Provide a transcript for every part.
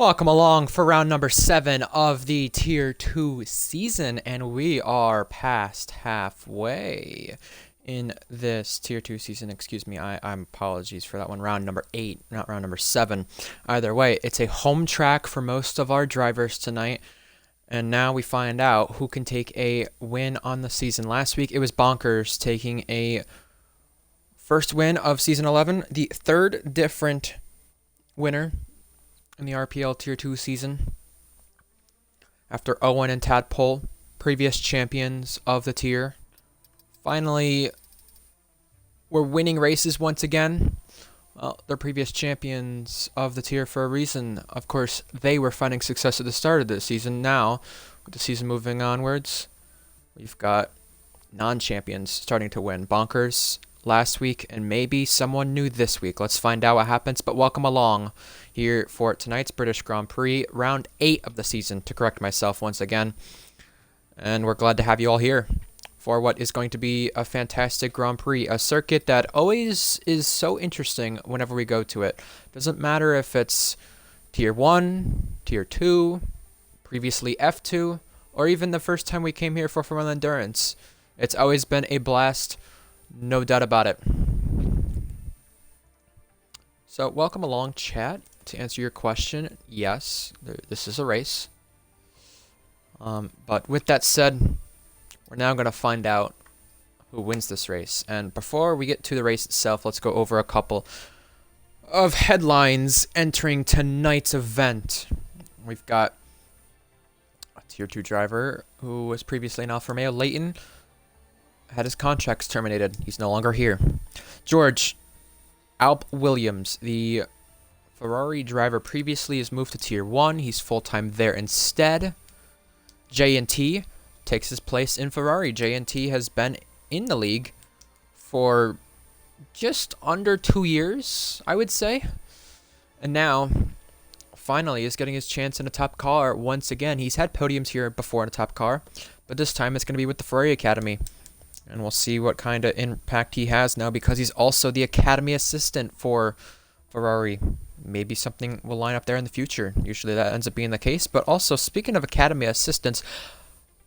Welcome along for round number 7 of the Tier 2 season, and we are past halfway in this Tier 2 season. Excuse me, I'm apologies for that one. Round number 8, not round number 7. Either way, it's a home track for most of our drivers tonight, and now we find out who can take a win on the season. Last week, it was Bonkers taking a first win of Season 11, the third different winner in the RPL Tier 2 season, after Owen and Tadpole, previous champions of the tier, finally were winning races once again. Well, they're previous champions of the tier for a reason. Of course, they were finding success at the start of the season. Now, with the season moving onwards, we've got non-champions starting to win. Bonkers last week, and maybe someone new this week. Let's find out what happens, but welcome along here for tonight's British Grand Prix, round 8 of the season, to correct myself once again. And we're glad to have you all here for what is going to be a fantastic Grand Prix, a circuit that always is so interesting whenever we go to it. Doesn't matter if it's Tier 1, Tier 2, previously F2, or even the first time we came here for Formula Endurance. It's always been a blast, no doubt about it. So, welcome along, chat. To answer your question, yes, this is a race. But with that said, we're now going to find out who wins this race. And before we get to the race itself, let's go over a couple of headlines entering tonight's event. We've got a Tier 2 driver who was previously in Alfa Romeo. Leighton had his contracts terminated. He's no longer here. George Alp Williams, the Ferrari driver, previously has moved to Tier 1. He's full-time there instead. J&T takes his place in Ferrari. J&T has been in the league for just under 2 years, I would say. And now, finally, is getting his chance in a top car once again. He's had podiums here before in a top car, but this time it's going to be with the Ferrari Academy. And we'll see what kind of impact he has now, because he's also the Academy assistant for Ferrari. Maybe something will line up there in the future. Usually that ends up being the case. But also, speaking of Academy assistants,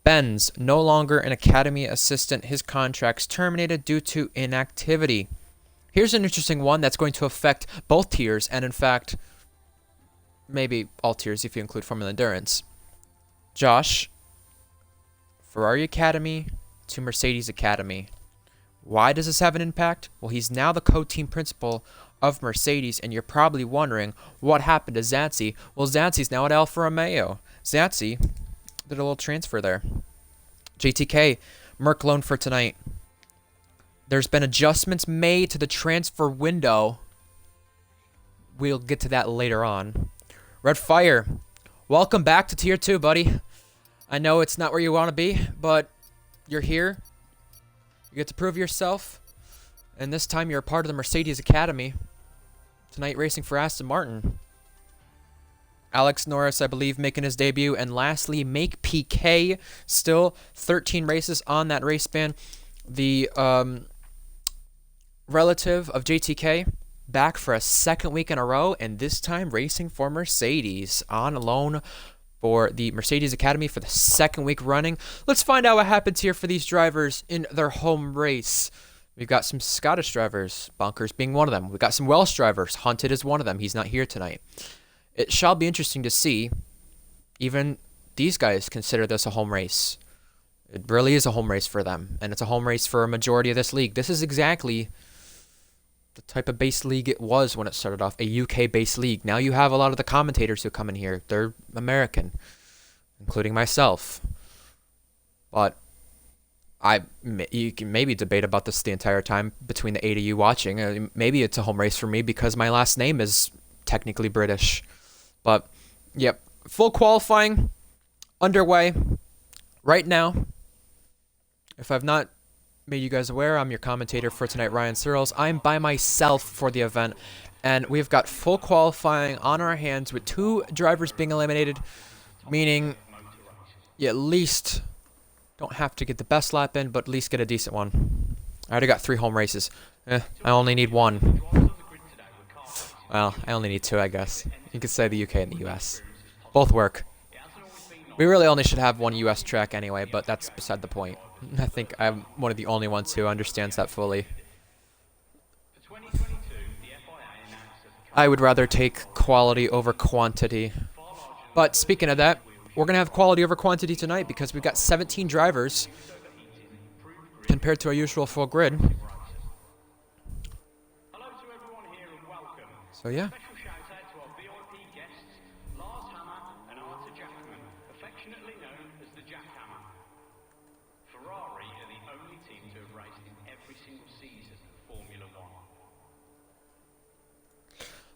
Ben's no longer an Academy assistant. His contract's terminated due to inactivity. Here's an interesting one that's going to affect both tiers, and in fact, maybe all tiers if you include Formula Endurance. Josh, Ferrari Academy to Mercedes Academy. Why does this have an impact? Well, he's now the co-team principal of Mercedes, and you're probably wondering what happened to Zanzi. Well, Zanzi's now at Alfa Romeo. Zanzi did a little transfer there. JTK, Merc loan for tonight. There's been adjustments made to the transfer window. We'll get to that later on. Red Fire, welcome back to Tier 2, buddy. I know it's not where you want to be, but you're here. You get to prove yourself. And this time you're a part of the Mercedes Academy. Tonight racing for Aston Martin. Alex Norris, I believe, making his debut. And lastly, Make PK. Still 13 races on that race span. The relative of JTK back for a second week in a row. And this time racing for Mercedes on loan for the Mercedes Academy for the second week running. Let's find out what happens here for these drivers in their home race. We've got some Scottish drivers, Bonkers being one of them. We've got some Welsh drivers, Hunted is one of them. He's not here tonight. It shall be interesting to see. Even these guys consider this a home race. It really is a home race for them, and it's a home race for a majority of this league. This is exactly the type of base league it was when it started off, a UK-based league. Now you have a lot of the commentators who come in here. They're American, including myself. But you can maybe debate about this the entire time between the 8 of you watching. Maybe it's a home race for me because my last name is technically British. But, yep, full qualifying underway right now. If I've not made you guys aware, I'm your commentator for tonight, Ryan Searles. I'm by myself for the event, and we've got full qualifying on our hands with 2 drivers being eliminated, meaning you at least don't have to get the best lap in, but at least get a decent one. I already got 3 home races. I only need 1. Well, I only need two, I guess. You could say the UK and the US. Both work. We really only should have one US track anyway, but that's beside the point. I think I'm one of the only ones who understands that fully. I would rather take quality over quantity. But speaking of that, we're going to have quality over quantity tonight because we've got 17 drivers compared to our usual full grid. So yeah.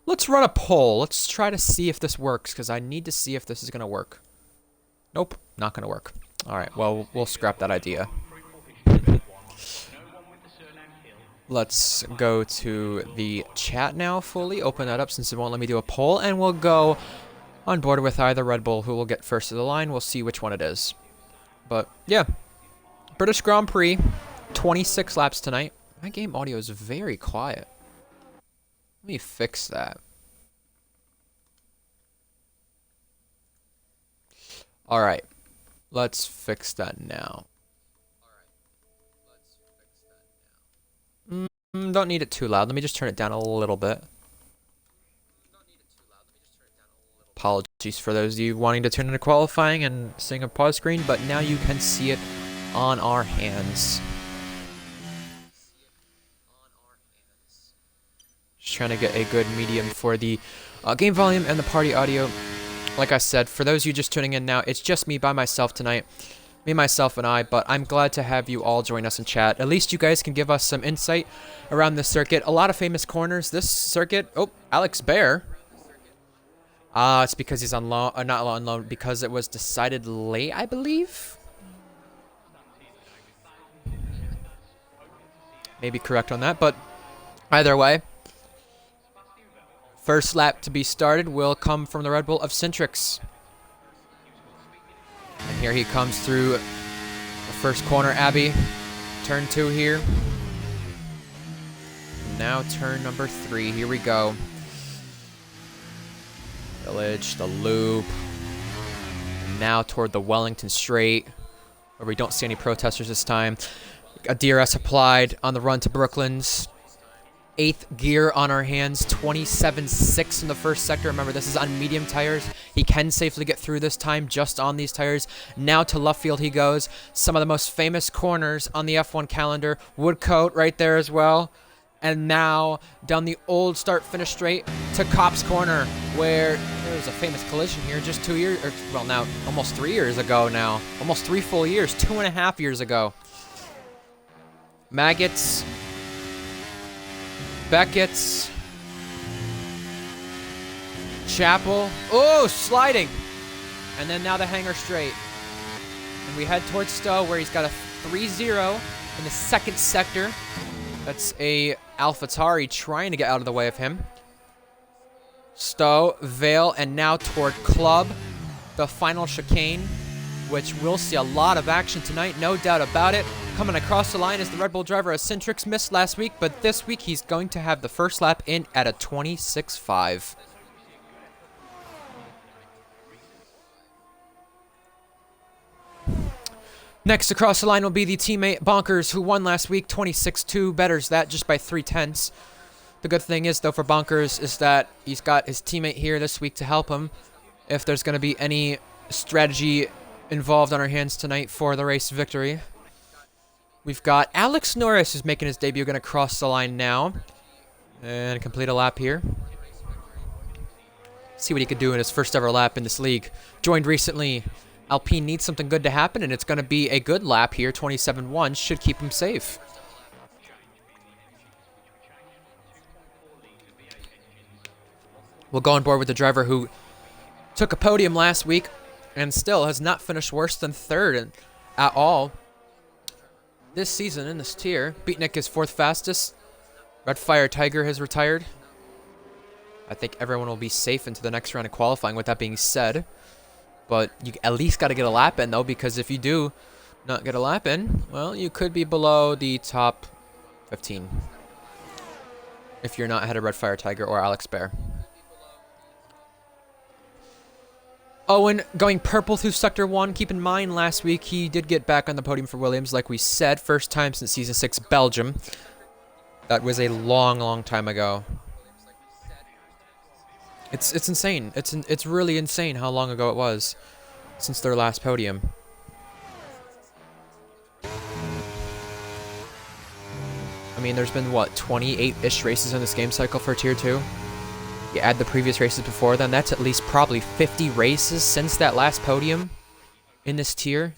Let's run a poll. Let's try to see if this works, because I need to see if this is going to work. Nope, not going to work. Alright, well, we'll scrap that idea. Let's go to the chat now fully. Open that up since it won't let me do a poll. And we'll go on board with either Red Bull, who will get first of the line. We'll see which one it is. But, yeah. British Grand Prix. 26 laps tonight. My game audio is very quiet. Let me fix that. Alright. Let's fix that now. Don't need it too loud. Let me just turn it down a little bit. Apologies for those of you wanting to tune into qualifying and seeing a pause screen, but now you can see it on our hands. Just trying to get a good medium for the game volume and the party audio. Like I said, for those of you just tuning in now, it's just me by myself tonight. Me, myself, and I, but I'm glad to have you all join us in chat. At least you guys can give us some insight around this circuit. A lot of famous corners. This circuit... Oh, Alex Bear. It's because he's on loan... not on loan, because it was decided late, I believe? Maybe correct on that, but either way... First lap to be started will come from the Red Bull of Centrix. And here he comes through the first corner, Abbey. Turn 2 here. Now turn number 3. Here we go. Village, the loop. Now toward the Wellington Straight, where we don't see any protesters this time. A DRS applied on the run to Brooklands. 8th gear on our hands, 27.6 in the first sector. Remember, this is on medium tires. He can safely get through this time just on these tires. Now to Luffield he goes. Some of the most famous corners on the F1 calendar. Woodcote right there as well. And now down the old start-finish straight to Cops Corner, where there was a famous collision here just 2 years, or well, now almost 3 years ago now. Almost 3 full years, 2.5 years ago. Maggots. Beckett's, Chapel, oh, sliding, and then now the hanger straight, and we head towards Stowe, where he's got a 3-0 in the second sector. That's a AlphaTauri trying to get out of the way of him. Stowe, Vale, and now toward Club, the final chicane, which we'll see a lot of action tonight, no doubt about it. Coming across the line is the Red Bull driver, as Centrix missed last week, but this week he's going to have the first lap in at a 26.5. Next across the line will be the teammate Bonkers, who won last week, 26.2, betters that just by 0.3. The good thing is, though, for Bonkers is that he's got his teammate here this week to help him if there's going to be any strategy involved on our hands tonight for the race victory. We've got Alex Norris, who's making his debut, going to cross the line now and complete a lap here. See what he could do in his first ever lap in this league. Joined recently. Alpine needs something good to happen, and it's going to be a good lap here. 27.1 should keep him safe. We'll go on board with the driver who took a podium last week and still has not finished worse than 3rd at all this season in this tier. Beatnik is 4th fastest. Redfire Tiger has retired. I think everyone will be safe into the next round of qualifying with that being said. But you at least got to get a lap in, though, because if you do not get a lap in, well, you could be below the top 15 if you're not ahead of Redfire Tiger or Alex Bear. Owen going purple through Sector 1. Keep in mind, last week he did get back on the podium for Williams, like we said. First time since Season 6 Belgium. That was a long, long time ago. It's insane. It's really insane how long ago it was since their last podium. I mean, there's been, what, 28-ish races in this game cycle for Tier 2? You add the previous races before then, that's at least probably 50 races since that last podium in this tier.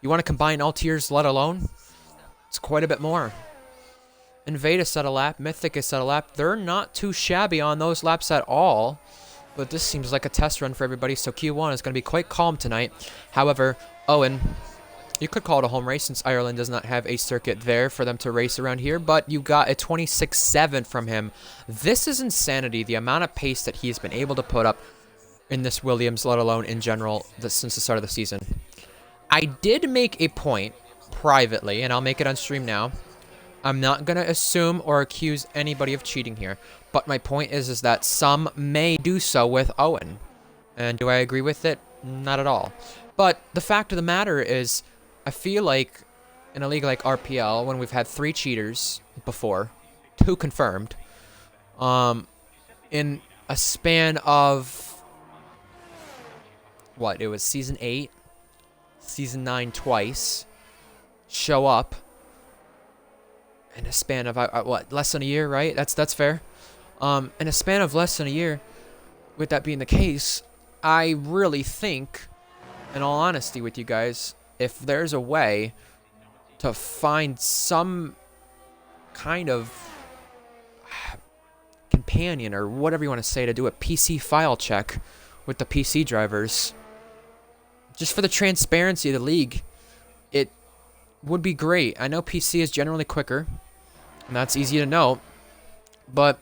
You want to combine all tiers, let alone? It's quite a bit more. Invade has set a lap, Mythic has set a lap. They're not too shabby on those laps at all. But this seems like a test run for everybody, so Q1 is going to be quite calm tonight. However, Owen, you could call it a home race since Ireland does not have a circuit there for them to race around here, but you got a 26.7 from him. This is insanity, the amount of pace that he's been able to put up in this Williams, let alone in general, since the start of the season. I did make a point privately, and I'll make it on stream now. I'm not going to assume or accuse anybody of cheating here, but my point is that some may do so with Owen. And do I agree with it? Not at all. But the fact of the matter is, I feel like in a league like RPL, when we've had 3 cheaters before, 2 confirmed, in a span of, what, it was Season 8, Season 9 twice, show up in a span of, what, less than a year, right? That's fair. In a span of less than a year, with that being the case, I really think, in all honesty with you guys, if there's a way to find some kind of companion or whatever you want to say to do a PC file check with the PC drivers, just for the transparency of the league, it would be great. I know PC is generally quicker, and that's easy to know, but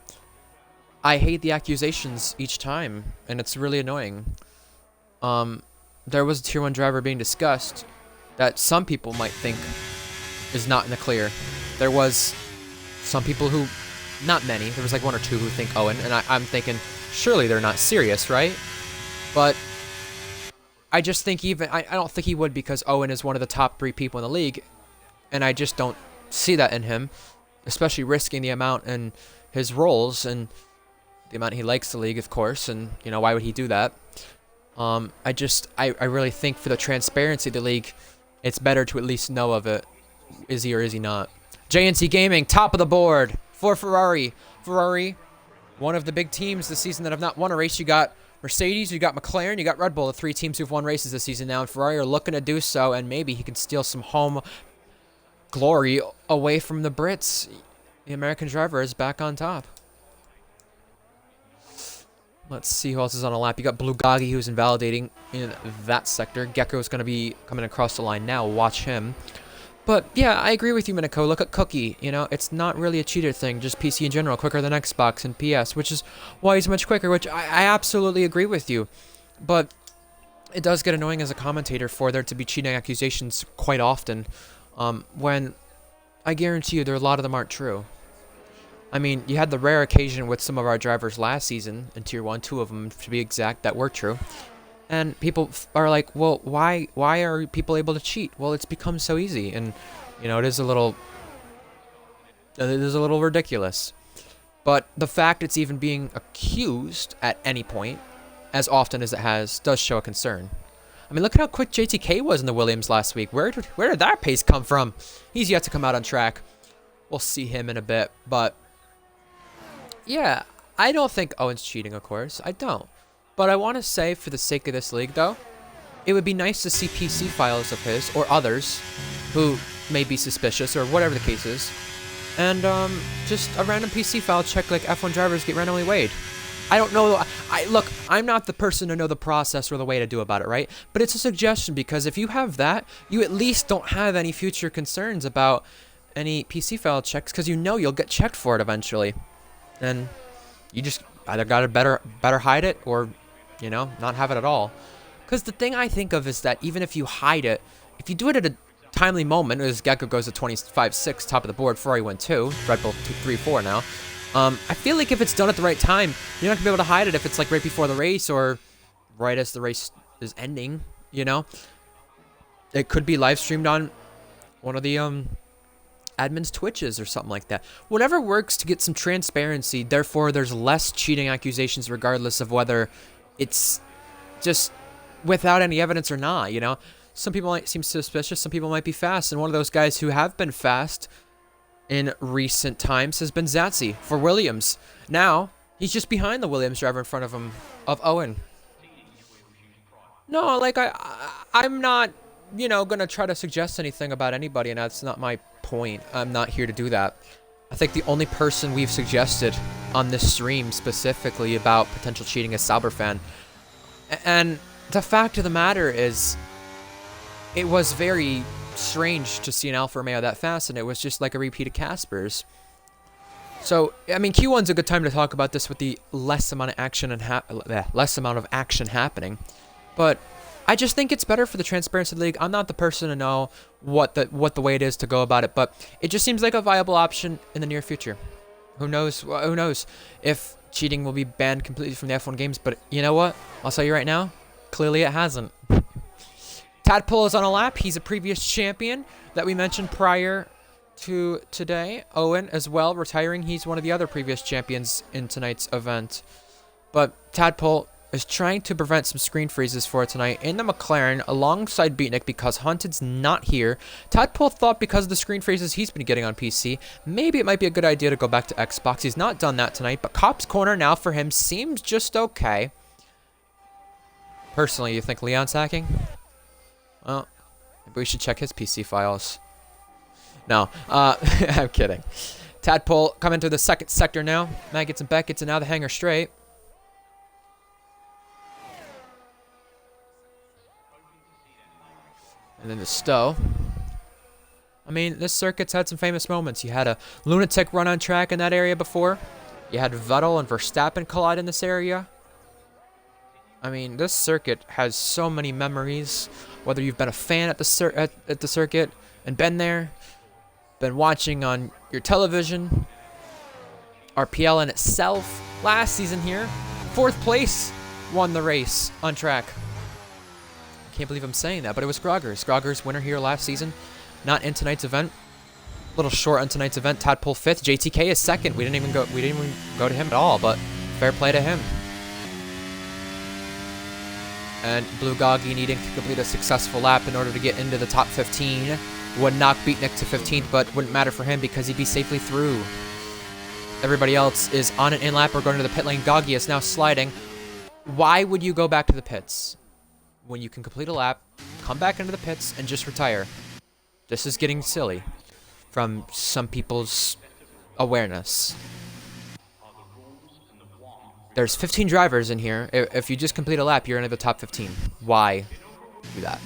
I hate the accusations each time, and it's really annoying. There was a Tier 1 driver being discussed that some people might think is not in the clear. There was some people who, not many, there was like 1 or 2 who think Owen, and I'm thinking, surely they're not serious, right? But I just think I don't think he would, because Owen is one of the top 3 people in the league, and I just don't see that in him, especially risking the amount in his roles and the amount he likes the league, of course, and, you know, why would he do that? I really think for the transparency of the league, it's better to at least know of it. Is he or is he not? JNC Gaming, top of the board for Ferrari. Ferrari, one of the big teams this season that have not won a race. You got Mercedes, you got McLaren, you got Red Bull, the 3 teams who've won races this season now, and Ferrari are looking to do so, and maybe he can steal some home glory away from the Brits. The American driver is back on top. Let's see who else is on a lap. You got Blugagi, who's invalidating in that sector. Gecko is going to be coming across the line now. Watch him. But, yeah, I agree with you, Minako. Look at Cookie. You know, it's not really a cheater thing. Just PC in general. Quicker than Xbox and PS, which is why he's much quicker, which I absolutely agree with you. But it does get annoying as a commentator for there to be cheating accusations quite often, when I guarantee you a lot of them aren't true. I mean, you had the rare occasion with some of our drivers last season in Tier 1, 2 of them to be exact, that were true. And people are like, well, why are people able to cheat? Well, it's become so easy, and, you know, it is a little ridiculous. But the fact it's even being accused at any point, as often as it has, does show a concern. I mean, look at how quick JTK was in the Williams last week. Where did that pace come from? He's yet to come out on track. We'll see him in a bit, but yeah, I don't think Owen's cheating, of course. I don't. But I want to say, for the sake of this league, though, it would be nice to see PC files of his, or others, who may be suspicious, or whatever the case is, and just a random PC file check like F1 drivers get randomly weighed. I don't know. Look, I'm not the person to know the process or the way to do about it, right? But it's a suggestion, because if you have that, you at least don't have any future concerns about any PC file checks, because you know you'll get checked for it eventually. And you just either gotta better hide it, or, you know, not have it at all. Because the thing I think of is that even if you hide it, if you do it at a timely moment, as Gecko goes to 25.6, top of the board, Ferrari went 2, Red Bull 3.4 now. I feel like if it's done at the right time, you're not gonna be able to hide it if it's like right before the race or right as the race is ending, you know? It could be live streamed on one of the admin's Twitches or something like that. Whatever works to get some transparency, therefore there's less cheating accusations regardless of whether it's just without any evidence or not, you know? Some people might seem suspicious, some people might be fast, and one of those guys who have been fast in recent times has been Zatsy for Williams. Now, he's just behind the Williams driver in front of him, of Owen. No, like, I'm not, you know, gonna try to suggest anything about anybody, and that's not my point. I'm not here to do that. I think the only person we've suggested on this stream specifically about potential cheating is Sauberfan. And the fact of the matter is, it was very strange to see an Alfa Romeo that fast, and it was just like a repeat of Casper's. So, I mean, Q1's a good time to talk about this with the less amount of action happening. But I just think it's better for the transparency of the league. I'm not the person to know what the way it is to go about it, but it just seems like a viable option in the near future. Who knows? Who knows if cheating will be banned completely from the F1 games? But you know what? I'll tell you right now. Clearly, it hasn't. Tadpole is on a lap. He's a previous champion that we mentioned prior to today. Owen as well, retiring. He's one of the other previous champions in tonight's event. But Tadpole is trying to prevent some screen freezes for tonight in the McLaren alongside Beatnik because Hunted's not here. Tadpole thought because of the screen freezes he's been getting on PC, maybe it might be a good idea to go back to Xbox. He's not done that tonight, but Cop's Corner now for him seems just okay. Personally, you think Leon's hacking? Well, maybe we should check his PC files. No, I'm kidding. Tadpole coming to the second sector now. Maggots and Beckett's and now the hanger straight. And then the Stowe. I mean, this circuit's had some famous moments. You had a lunatic run on track in that area before. You had Vettel and Verstappen collide in this area. I mean, this circuit has so many memories. Whether you've been a fan at the circuit and been there, been watching on your television, RPL in itself, last season here, 4th place won the race on track. Can't believe I'm saying that, but it was Scroggers. Scroggers winner here last season, not in tonight's event. A little short on tonight's event. Tadpole 5th. JTK is 2nd. We didn't even go to him at all, but fair play to him. And Blue Goggy needing to complete a successful lap in order to get into the top 15 would knock Beatnik to 15th, but wouldn't matter for him because he'd be safely through. Everybody else is on an in-lap or going to the pit lane. Goggy is now sliding. Why would you go back to the pits when you can complete a lap, come back into the pits, and just retire? This is getting silly from some people's awareness. There's 15 drivers in here. If you just complete a lap, you're into the top 15. Why do that?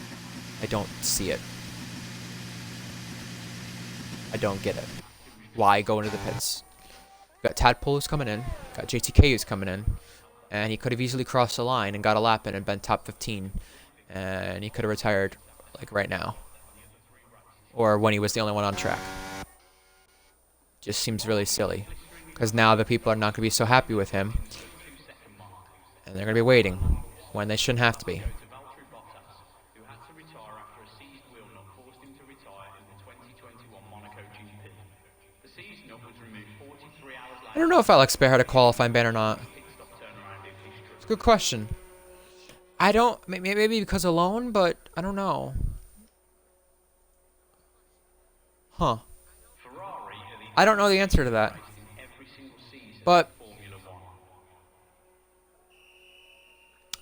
I don't see it. I don't get it. Why go into the pits? Got Tadpole who's coming in. Got JTK who's coming in. And he could have easily crossed the line and got a lap in and been top 15. And he could have retired, like, right now. Or when he was the only one on track. Just seems really silly. Because now the people are not going to be so happy with him. And they're going to be waiting when they shouldn't have to be. I don't know if Alex Bear had a qualifying ban or not. It's a good question. I don't, maybe because alone, but I don't know. Huh. I don't know the answer to that. But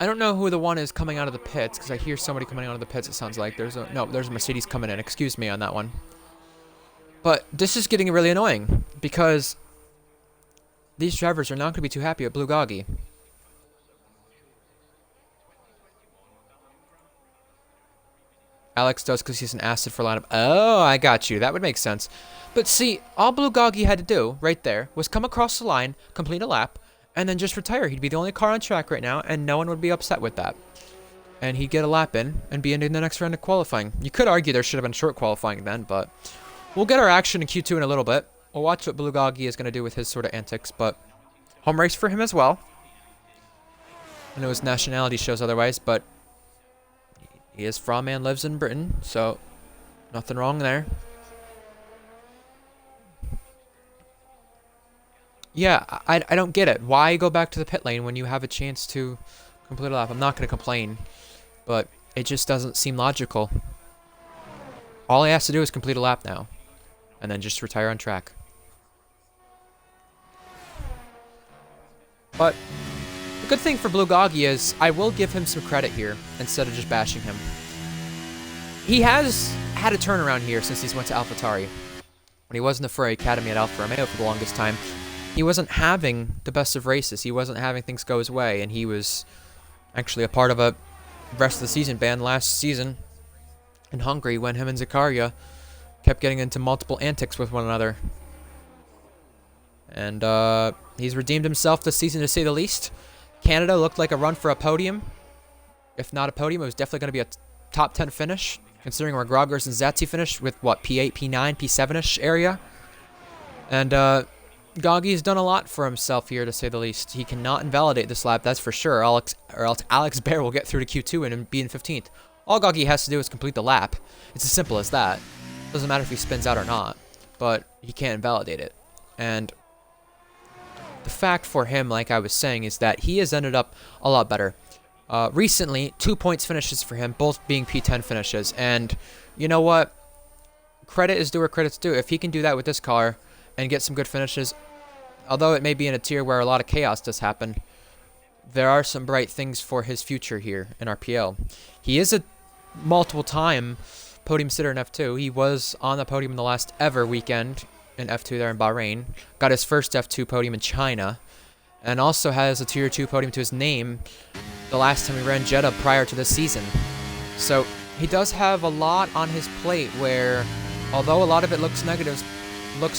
I don't know who the one is coming out of the pits, because I hear somebody coming out of the pits, it sounds like. There's a Mercedes coming in. Excuse me on that one. But this is getting really annoying, because these drivers are not going to be too happy with Blue Goggy. Alex does because he's an acid for lineup. Oh, I got you. That would make sense. But see, all Blue Goggy had to do, right there, was come across the line, complete a lap, and then just retire. He'd be the only car on track right now, and no one would be upset with that. And he'd get a lap in, and be into the next round of qualifying. You could argue there should have been short qualifying then, but we'll get our action in Q2 in a little bit. We'll watch what Blue Goggy is going to do with his sort of antics, but home race for him as well. I know his nationality shows otherwise, but He is from and lives in Britain, so nothing wrong there. Yeah, I don't get it. Why go back to the pit lane when you have a chance to complete a lap? I'm not going to complain, but it just doesn't seem logical. All he has to do is complete a lap now, and then just retire on track. But the good thing for Blue Goggy is I will give him some credit here instead of just bashing him. He has had a turnaround here since he's went to AlphaTauri. When he was in the Ferrari Academy at Alfa Romeo for the longest time, he wasn't having the best of races. He wasn't having things go his way, and he was actually a part of a rest of the season ban last season in Hungary when him and Zakaria kept getting into multiple antics with one another. And he's redeemed himself this season, to say the least. Canada looked like a run for a podium. If not a podium, it was definitely going to be a top 10 finish, considering where Grogers and Zatsi finished with, what, P8, P9, P7-ish area. And Goggy's done a lot for himself here, to say the least. He cannot invalidate this lap, that's for sure, or else Alex Bear will get through to Q2 and be in 15th. All Goggy has to do is complete the lap. It's as simple as that. Doesn't matter if he spins out or not, but he can't invalidate it. And the fact for him, like I was saying, is that he has ended up a lot better. Recently, 2 points finishes for him, both being P10 finishes. And you know what? Credit is due where credit's due. If he can do that with this car and get some good finishes, although it may be in a tier where a lot of chaos does happen, there are some bright things for his future here in RPL. He is a multiple-time podium sitter in F2. He was on the podium in the last ever weekend in F2 there in Bahrain. Got his first F2 podium in China. And also has a Tier 2 podium to his name the last time he ran Jeddah prior to this season. So he does have a lot on his plate where, although a lot of it looks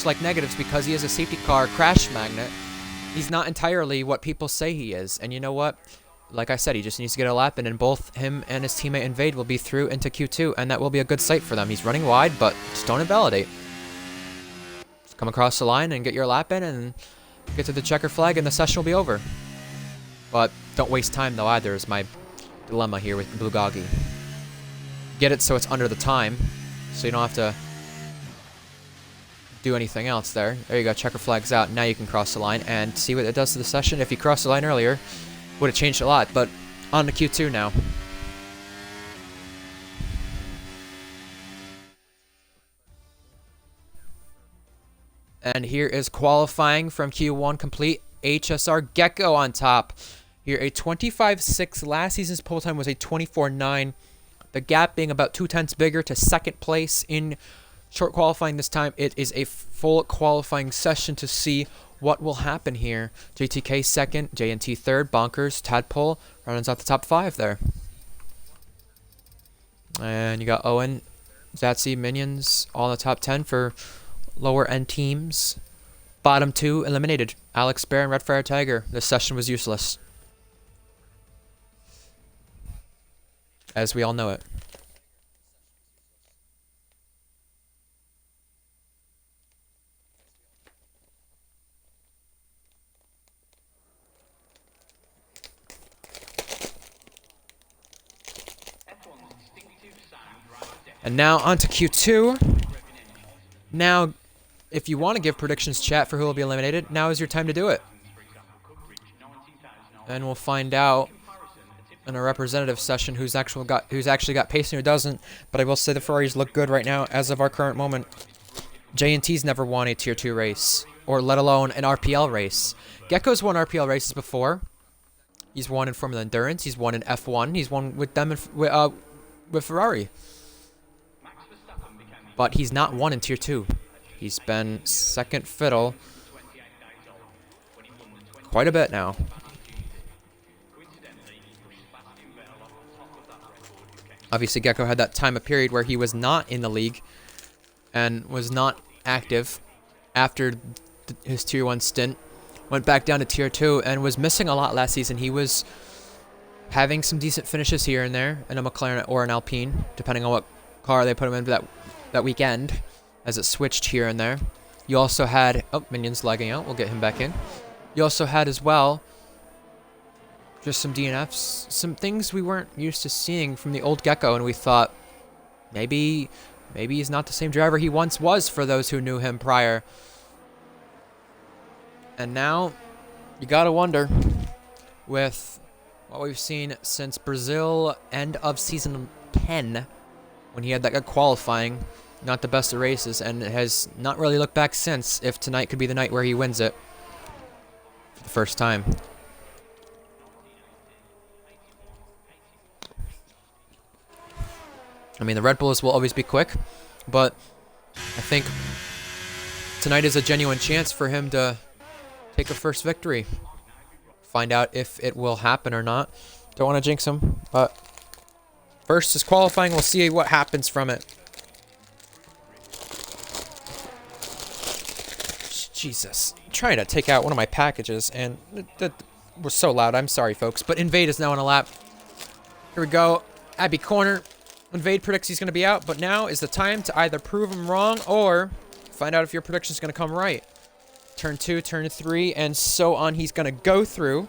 like negatives because he is a safety car crash magnet, he's not entirely what people say he is. And you know what? Like I said, he just needs to get a lap in, and both him and his teammate Invade will be through into Q2, and that will be a good sight for them. He's running wide, but just don't invalidate. Just come across the line and get your lap in, and get to the checker flag, and the session will be over. But don't waste time, though, either, is my dilemma here with Blue Goggy. Get it so it's under the time, so you don't have to do anything else there. There you go, checker flag's out. Now you can cross the line and see what it does to the session. If you crossed the line earlier, would have changed a lot, but on to Q2 now. And here is qualifying from Q1 complete. HSR Gecko on top. Here, a 25.6. Last season's pole time was a 24.9. The gap being about 0.2 bigger to second place in short qualifying this time. It is a full qualifying session to see what will happen here. JTK second, JNT third, Bonkers, Tadpole, runs out the top 5 there. And you got Owen, Zatsi, Minions, all in the top 10 for lower end teams. Bottom 2 eliminated. Alex Bear and Red Fire Tiger. This session was useless, as we all know it. And now on to Q2. Now, if you want to give predictions, chat, for who will be eliminated, now is your time to do it. And we'll find out in a representative session who's actually got pace and who doesn't. But I will say the Ferraris look good right now as of our current moment. JNT's never won a Tier 2 race, or let alone an RPL race. Gecko's won RPL races before. He's won in Formula Endurance. He's won in F1. He's won with them with Ferrari. But he's not won in Tier 2. He's been second fiddle quite a bit now. Obviously, Gecko had that time of period where he was not in the league and was not active after his Tier 1 stint. Went back down to Tier 2 and was missing a lot last season. He was having some decent finishes here and there in a McLaren or an Alpine, depending on what car they put him in that weekend, as it switched here and there. You also had... Oh, Minion's lagging out. We'll get him back in. You also had as well Just some DNFs, some things we weren't used to seeing from the old Gecko, and we thought maybe he's not the same driver he once was for those who knew him prior. And now you gotta wonder, with what we've seen since Brazil end of season 10, when he had that good qualifying, not the best of races, and has not really looked back since, if tonight could be the night where he wins it for the first time. I mean, the Red Bulls will always be quick, but I think tonight is a genuine chance for him to take a first victory. Find out if it will happen or not. Don't want to jinx him, but first is qualifying. We'll see what happens from it. Jesus. I'm trying to take out one of my packages, and that was so loud. I'm sorry, folks, but Invade is now on a lap. Here we go. Abbey Corner. Invade predicts he's going to be out, but now is the time to either prove him wrong or find out if your prediction is going to come right. Turn 2, turn 3, and so on. He's going to go through.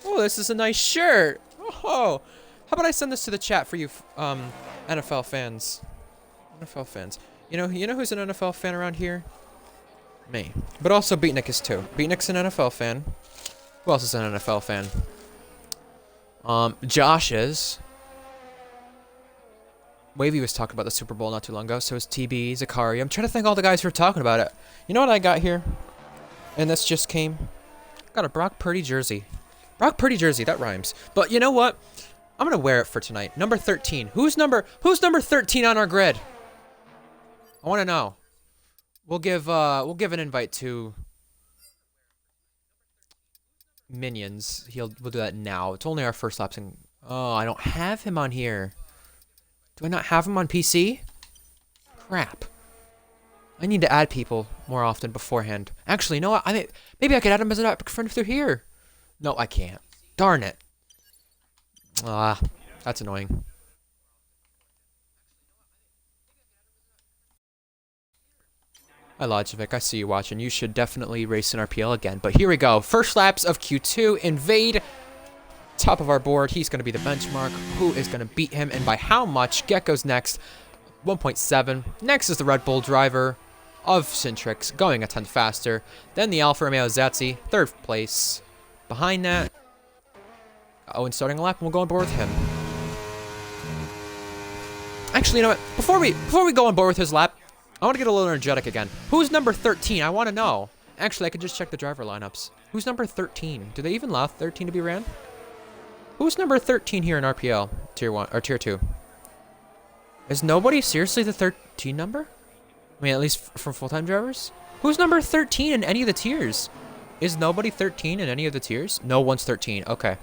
Oh, this is a nice shirt. Oh, how about I send this to the chat for you NFL fans? NFL fans. You know who's an NFL fan around here? Me. But also Beatnik is too. Beatnik's an NFL fan. Who else is an NFL fan? Josh is. Wavy was talking about the Super Bowl not too long ago, so is TB, Zakari. I'm trying to think all the guys who are talking about it. You know what I got here? And this just came. Got a Brock Purdy jersey. Brock Purdy jersey, that rhymes. But you know what? I'm gonna wear it for tonight. Number 13. Who's number 13 on our grid? I wanna know. We'll give an invite to Minions. We'll do that now. It's only our first laps in. Oh, I don't have him on here. Do I not have him on PC? Crap. I need to add people more often beforehand. Actually, you know what? Maybe I could add him as a friend through here. No, I can't. Darn it. Ah, that's annoying. Hi, Logivic. I see you watching. You should definitely race in RPL again. But here we go. First laps of Q2. Invade. Top of our board. He's going to be the benchmark. Who is going to beat him and by how much? Gecko's next. 1.7. Next is the Red Bull driver of Cintrix, going a tenth faster. Then the Alfa Romeo Zazzi, third place. Behind that, Owen starting a lap, and we'll go on board with him. Actually, you know what? Before we go on board with his lap, I want to get a little energetic again. Who's number 13? I want to know. Actually, I could just check the driver lineups. Who's number 13? Do they even allow 13 to be ran? Who's number 13 here in RPL? Tier 1 or Tier 2? Is nobody seriously the 13 number? I mean, at least for full-time drivers? Who's number 13 in any of the tiers? Is nobody 13 in any of the tiers? No one's 13. Okay.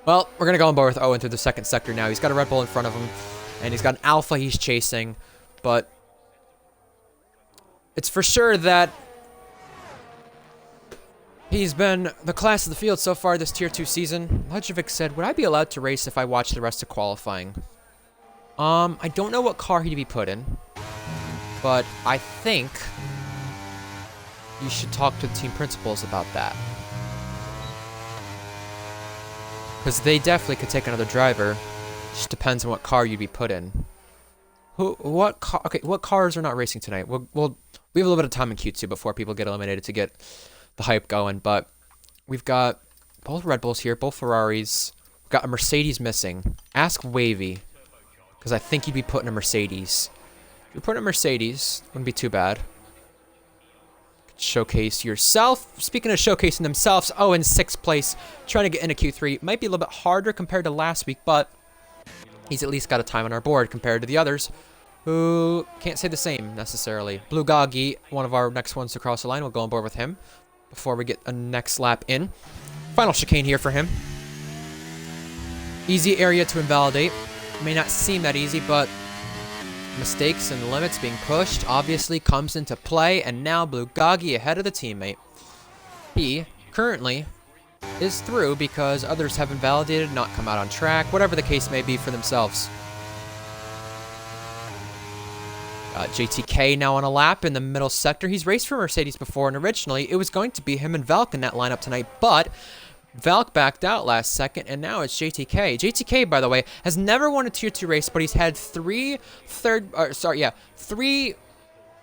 Well, we're going to go on board with Owen through the second sector now. He's got a Red Bull in front of him, and he's got an Alpha he's chasing, but it's for sure that he's been the class of the field so far this Tier 2 season. Logivic said, would I be allowed to race if I watch the rest of qualifying? I don't know what car he'd be put in, but I think you should talk to the team principals about that. Because they definitely could take another driver. Just depends on what car you'd be put in. What cars are not racing tonight? We have a little bit of time in Q2 before people get eliminated to get the hype going, but we've got both Red Bulls here, both Ferraris. We've got a Mercedes missing. Ask Wavy, because I think you'd be putting a Mercedes. If you're putting a Mercedes, wouldn't be too bad. Showcase yourself. Speaking of showcasing themselves, oh, in 6th place, trying to get into Q3. Might be a little bit harder compared to last week, but he's at least got a time on our board compared to the others who can't say the same necessarily. Blue Goggy, one of our next ones to cross the line. We'll go on board with him before we get a next lap in. Final chicane here for him. Easy area to invalidate. May not seem that easy, but mistakes and limits being pushed obviously comes into play, and now Blue Goggy ahead of the teammate. He currently is through because others have invalidated, not come out on track, whatever the case may be for themselves. JTK now on a lap in the middle sector. He's raced for Mercedes before, and originally it was going to be him and Valk in that lineup tonight, but Valk backed out last second, and now it's JTK. JTK, by the way, has never won a Tier 2 race, but he's had three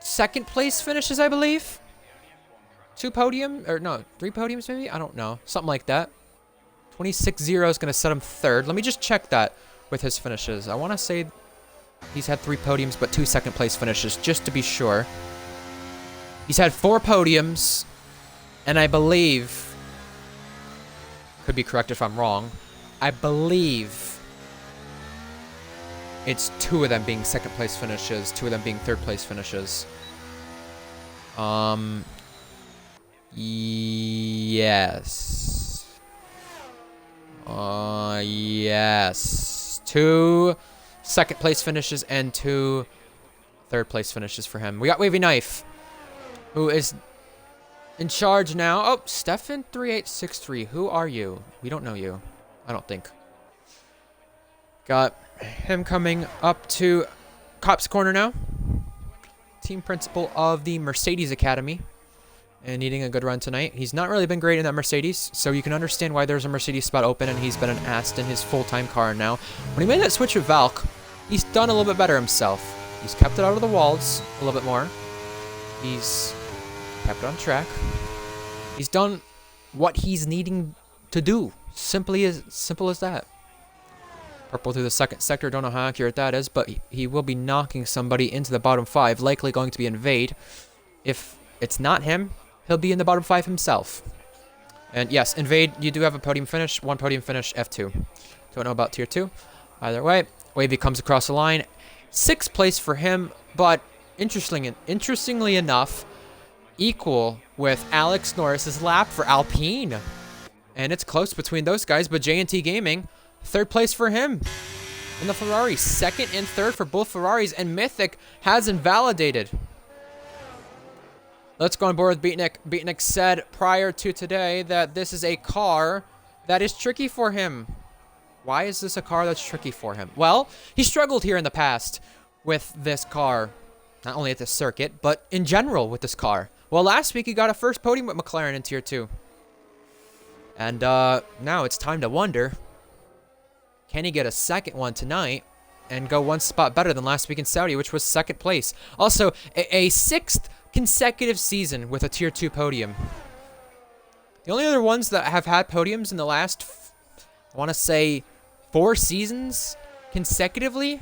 second place finishes, I believe. Three podiums maybe? I don't know. Something like that. 26-0 is going to set him third. Let me just check that with his finishes. I want to say he's had 3 podiums, but 2 second place finishes, just to be sure. He's had 4 podiums, and I believe, could be correct if I'm wrong, I believe it's 2 of them being second place finishes, 2 of them being third place finishes. Yes. Yes. 2 second place finishes and 2 third place finishes for him. We got Wavy Knife, who is in charge now. Oh, Stefan3863. Who are you? We don't know you. I don't think. Got him coming up to Cop's Corner now. Team principal of the Mercedes Academy. And needing a good run tonight. He's not really been great in that Mercedes, so you can understand why there's a Mercedes spot open, and he's been an ass in his full-time car now. When he made that switch with Valk, he's done a little bit better himself. He's kept it out of the walls a little bit more. He's kept it on track. He's done what he's needing to do. Simple as that. Purple through the second sector. Don't know how accurate that is, but he will be knocking somebody into the bottom 5, likely going to be Invade. If it's not him, he'll be in the bottom 5 himself. And yes, Invade, you do have a podium finish. 1 podium finish, F2. Don't know about Tier 2. Either way, Wavy comes across the line. 6th place for him, but interestingly enough, equal with Alex Norris's lap for Alpine. And it's close between those guys, but J&T Gaming, 3rd place for him in the Ferrari. 2nd and 3rd for both Ferraris, and Mythic has invalidated. Let's go on board with Beatnik. Beatnik said prior to today that this is a car that is tricky for him. Why is this a car that's tricky for him? Well, he struggled here in the past with this car. Not only at the circuit, but in general with this car. Well, last week he got a first podium with McLaren in Tier 2. And now it's time to wonder, can he get a second one tonight and go 1 spot better than last week in Saudi, which was 2nd place. Also, a 6th consecutive season with a Tier 2 podium. The only other ones that have had podiums in the last, I want to say, 4 seasons consecutively,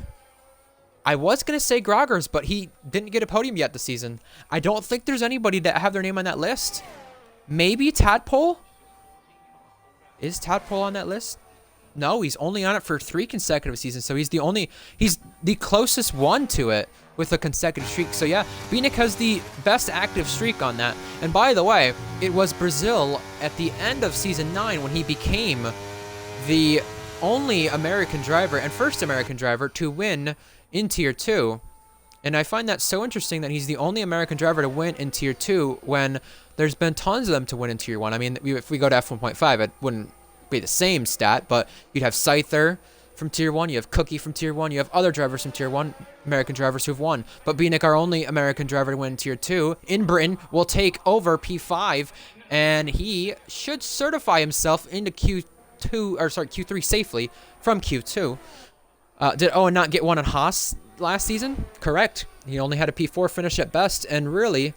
I was going to say Groggers, but he didn't get a podium yet this season. I don't think there's anybody that have their name on that list. Maybe Tadpole? Is Tadpole on that list? No, he's only on it for 3 consecutive seasons, so he's the closest one to it with a consecutive streak. So yeah, Beatnik has the best active streak on that. And by the way, it was Brazil at the end of Season 9 when he became the only American driver and first American driver to win in Tier 2. And I find that so interesting that he's the only American driver to win in Tier 2 when there's been tons of them to win in Tier 1. I mean, if we go to F1.5, it wouldn't be the same stat, but you'd have Scyther from Tier 1, you have Cookie from Tier 1, you have other drivers from Tier 1, American drivers who've won. But Beatnik, our only American driver to win Tier 2 in Britain, will take over P5, and he should certify himself into Q3 safely from Q2. Did Owen not get one on Haas last season? Correct. He only had a P4 finish at best, and really,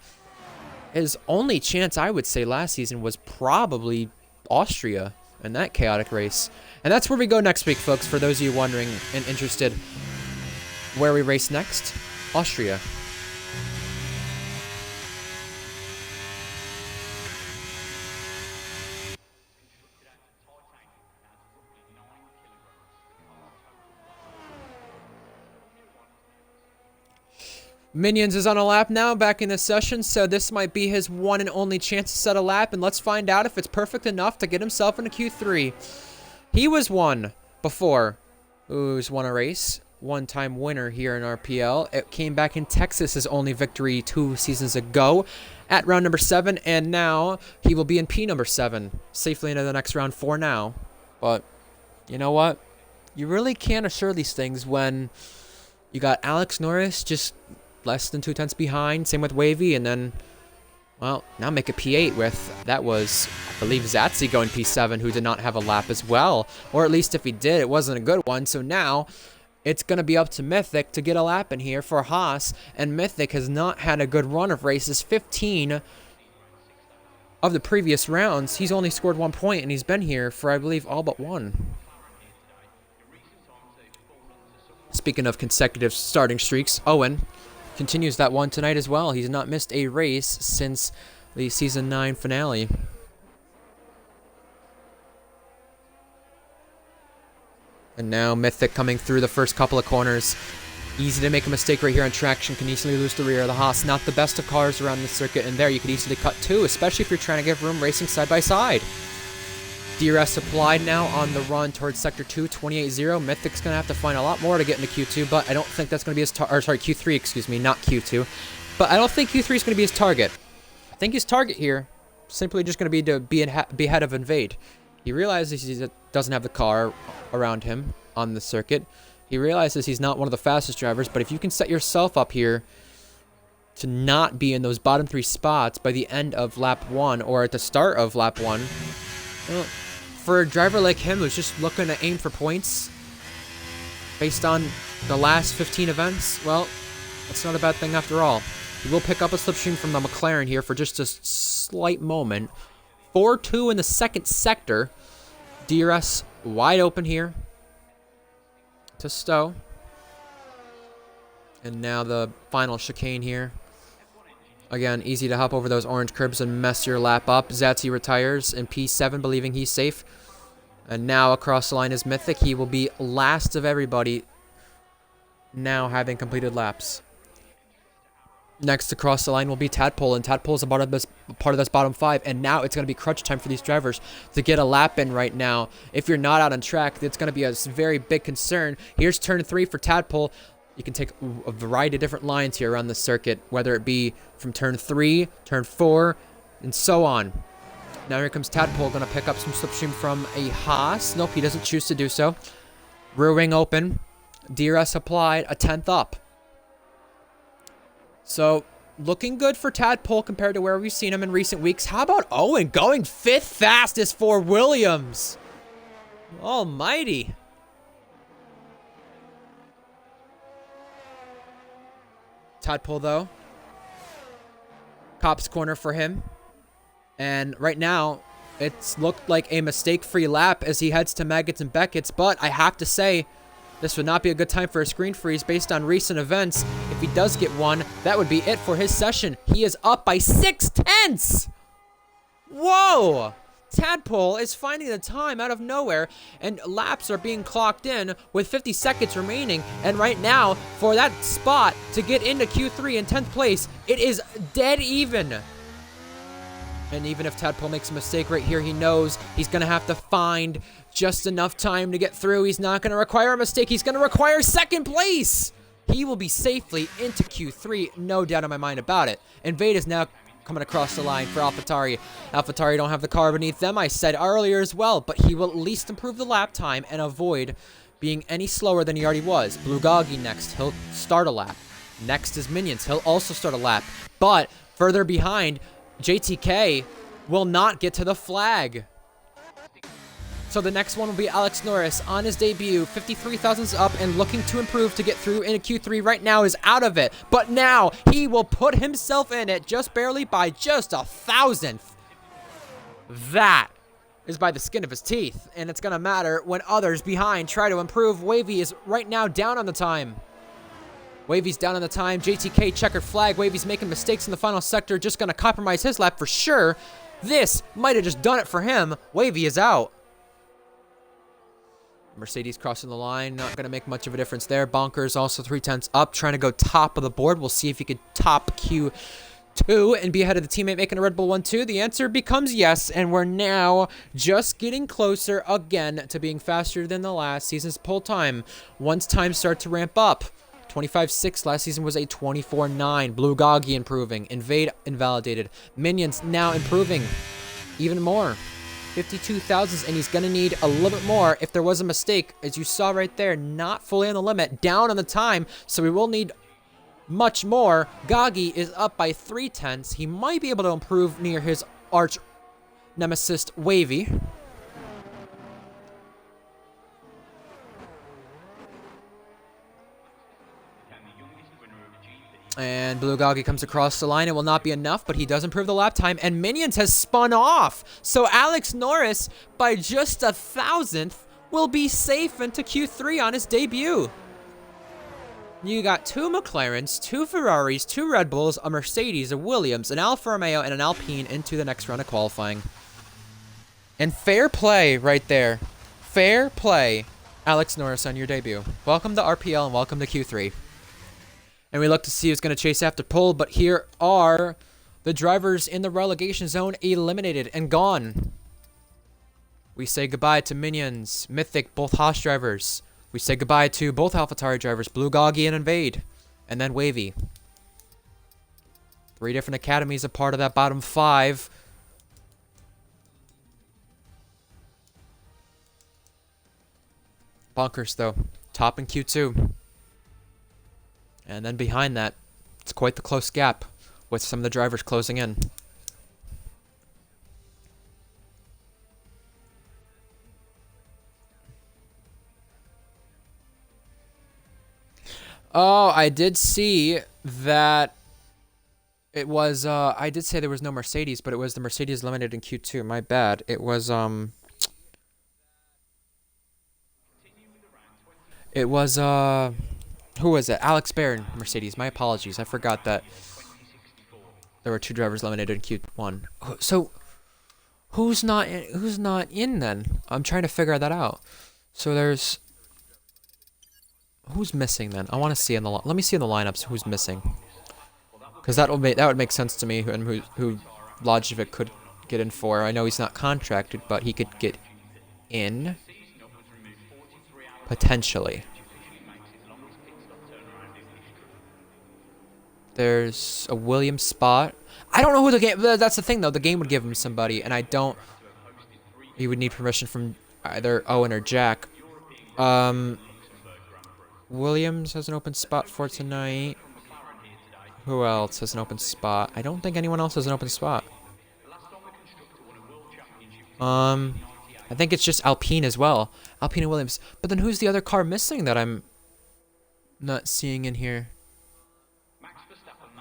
his only chance, I would say, last season was probably Austria in that chaotic race. And that's where we go next week, folks, for those of you wondering and interested where we race next. Austria. Minions is on a lap now, back in the session, so this might be his one and only chance to set a lap, and let's find out if it's perfect enough to get himself into Q3. He was one before. Who's won a race. One-time winner here in RPL. It came back in Texas, his only victory 2 seasons ago at round number 7, and now he will be in P number 7, safely into the next round 4 now. But you know what? You really can't assure these things when you got Alex Norris just less than 2/10 behind. Same with Wavy, and then, well, now make a P8 with, that was, I believe, Zatsy going P7, who did not have a lap as well. Or at least if he did, it wasn't a good one. So now it's going to be up to Mythic to get a lap in here for Haas. And Mythic has not had a good run of races. 15 of the previous rounds, he's only scored 1 point, and he's been here for, I believe, all but one. Speaking of consecutive starting streaks, Owen continues that one tonight as well. He's not missed a race since the Season 9 finale. And now Mythic coming through the first couple of corners. Easy to make a mistake right here on traction. Can easily lose the rear of the Haas. Not the best of cars around the circuit. And there you could easily cut too, especially if you're trying to give room racing side by side. DRS applied now on the run towards Sector 2, 28-0. Mythic's going to have to find a lot more to get into Q2, but I don't think that's going to be his Q3, excuse me, not Q2. But I don't think Q3 is going to be his target. I think his target here simply just going to be to be ahead of Invade. He realizes he doesn't have the car around him on the circuit. He realizes he's not one of the fastest drivers, but if you can set yourself up here to not be in those bottom 3 spots by the end of lap 1 or at the start of lap 1, well, for a driver like him who's just looking to aim for points based on the last 15 events, well, that's not a bad thing after all. He will pick up a slipstream from the McLaren here for just a slight moment. 4-2 in the second sector. DRS wide open here to Stowe. And now the final chicane here. Again, easy to hop over those orange curbs and mess your lap up. Zatsy retires in P7, believing he's safe. And now across the line is Mythic. He will be last of everybody, now having completed laps. Next across the line will be Tadpole, and Tadpole's a part of this bottom 5. And now it's going to be crunch time for these drivers to get a lap in right now. If you're not out on track, it's going to be a very big concern. Here's turn 3 for Tadpole. You can take a variety of different lines here around the circuit, whether it be from turn 3, turn 4, and so on. Now here comes Tadpole, going to pick up some slipstream from a Haas. Nope, he doesn't choose to do so. Rear wing open. DRS applied, a 10th up. So, looking good for Tadpole compared to where we've seen him in recent weeks. How about Owen going 5th fastest for Williams? Almighty. Tadpole, though. Cop's corner for him. And right now, it's looked like a mistake-free lap as he heads to Maggots and Beckett's. But I have to say, this would not be a good time for a screen freeze based on recent events. If he does get one, that would be it for his session. He is up by 6/10. Whoa! Tadpole is finding the time out of nowhere, and laps are being clocked in with 50 seconds remaining. And right now, for that spot to get into Q3 in 10th place, it is dead even. And even if Tadpole makes a mistake right here, he knows he's going to have to find just enough time to get through. He's not going to require a mistake. He's going to require 2nd place. He will be safely into Q3, no doubt in my mind about it. Invade is now coming across the line for AlphaTauri. AlphaTauri don't have the car beneath them, I said earlier as well, but he will at least improve the lap time and avoid being any slower than he already was. Blugagi next, he'll start a lap. Next is Minions, he'll also start a lap. But further behind, JTK will not get to the flag. So the next one will be Alex Norris on his debut, 53 thousandths up and looking to improve to get through into Q3. Right now is out of it, but now he will put himself in it just barely by just 1,000th. That is by the skin of his teeth, and it's going to matter when others behind try to improve. Wavy is right now down on the time. Wavy's down on the time. JTK checkered flag. Wavy's making mistakes in the final sector, just going to compromise his lap for sure. This might have just done it for him. Wavy is out. Mercedes crossing the line, not going to make much of a difference there. Bonkers also 3/10 up, trying to go top of the board. We'll see if he could top Q2 and be ahead of the teammate making a Red Bull 1-2. The answer becomes yes, and we're now just getting closer again to being faster than the last season's pole time. Once times start to ramp up. 25.6 last season was a 24.9. Blugagi improving. Invade invalidated. Minions now improving even more. 52 thousandths, and he's going to need a little bit more if there was a mistake. As you saw right there, not fully on the limit, down on the time, so we will need much more. Gagi is up by 3/10. He might be able to improve near his arch nemesis, Wavy. And Blue Gagi comes across the line. It will not be enough, but he does improve the lap time. And Minions has spun off. So Alex Norris, by just 1,000th, will be safe into Q3 on his debut. You got 2 McLarens, 2 Ferraris, 2 Red Bulls, a Mercedes, a Williams, an Alfa Romeo, and an Alpine into the next round of qualifying. And fair play right there. Fair play, Alex Norris, on your debut. Welcome to RPL and welcome to Q3. And we look to see who's going to chase after pole, but here are the drivers in the relegation zone eliminated and gone. We say goodbye to Minions, Mythic, both Haas drivers. We say goodbye to both AlphaTauri drivers, Blue Gagi and Invade, and then Wavy. 3 different academies a part of that bottom 5. Bunkers, though. Top in Q2. And then behind that, it's quite the close gap with some of the drivers closing in. Oh, I did see that it was, I did say there was no Mercedes, but it was the Mercedes limited in Q2. My bad. It was, who was it? Alex Barron, Mercedes. My apologies. I forgot that there were 2 drivers eliminated in Q1. So, who's not in then? I'm trying to figure that out. So there's... Who's missing then? I want to see in the... Let me see in the lineups who's missing. Because that would make sense to me and who Logivic could get in for. I know he's not contracted, but he could get in. Potentially. There's a Williams spot. I don't know who the game... That's the thing, though. The game would give him somebody, and I don't... He would need permission from either Owen or Jack. Williams has an open spot for tonight. Who else has an open spot? I don't think anyone else has an open spot. I think it's just Alpine as well. Alpine and Williams. But then who's the other car missing that I'm not seeing in here?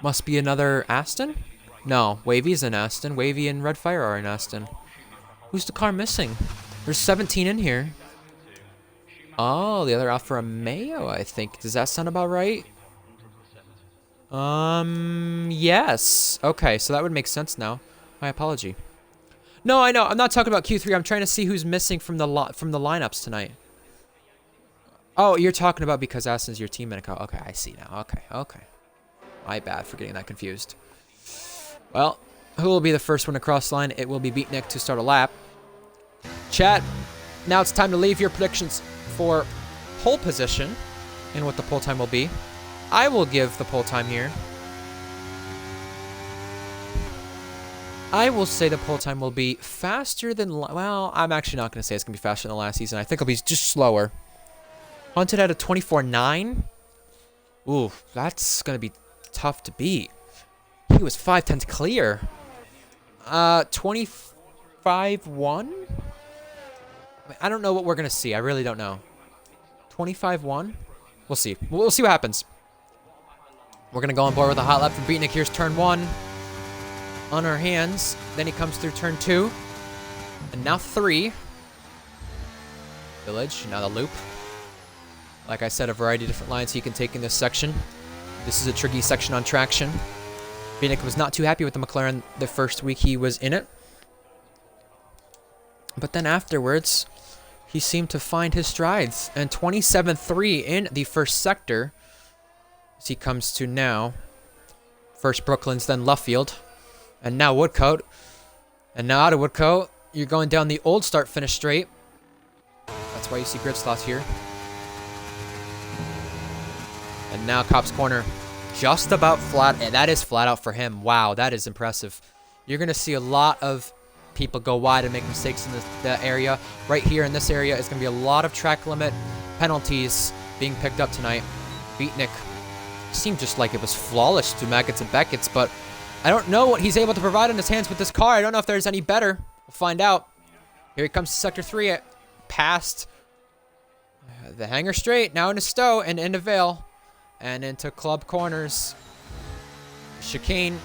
Must be another Aston? No, Wavy's in Aston. Wavy and Red Fire are in Aston. Who's the car missing? There's 17 in here. Oh, the other Alfa Romeo, I think. Does that sound about right? Yes. Okay, so that would make sense now. My apology. No, I know. I'm not talking about Q3. I'm trying to see who's missing from the lineups tonight. Oh, you're talking about because Aston's your team, Minico. Okay, I see now. Okay. My bad for getting that confused. Well, who will be the first one to cross the line? It will be Beatnik to start a lap. Chat, now it's time to leave your predictions for pole position and what the pole time will be. I will give the pole time here. I will say the pole time will be faster than... Well, I'm actually not going to say it's going to be faster than last season. I think it'll be just slower. Hunted at a 24.9. Ooh, that's going to be tough to beat. He was 5/10 clear. 25.1? I don't know what we're going to see. I really don't know. 25.1? We'll see. We'll see what happens. We're going to go on board with a hot lap from Beatnik. Here's turn 1 on our hands. Then he comes through turn 2. And now 3. Village. Now the loop. Like I said, a variety of different lines he can take in this section. This is a tricky section on traction. Beatnik was not too happy with the McLaren the first week he was in it. But then afterwards, he seemed to find his strides. And 27.3 in the first sector. As he comes to now. First Brooklands, then Luffield. And now Woodcote. And now out of Woodcote, you're going down the old start-finish straight. That's why you see grid slots here. And now Cops Corner. Just about flat. And that is flat out for him. Wow, that is impressive. You're going to see a lot of people go wide and make mistakes in the area. Right here in this area is going to be a lot of track limit penalties being picked up tonight. Beatnik seemed just like it was flawless to Maggots and Beckett's, but I don't know what he's able to provide in his hands with this car. I don't know if there's any better. We'll find out. Here he comes to Sector 3, past the hangar straight, now into Stowe and into Vale, and into Club Corners. Chicane,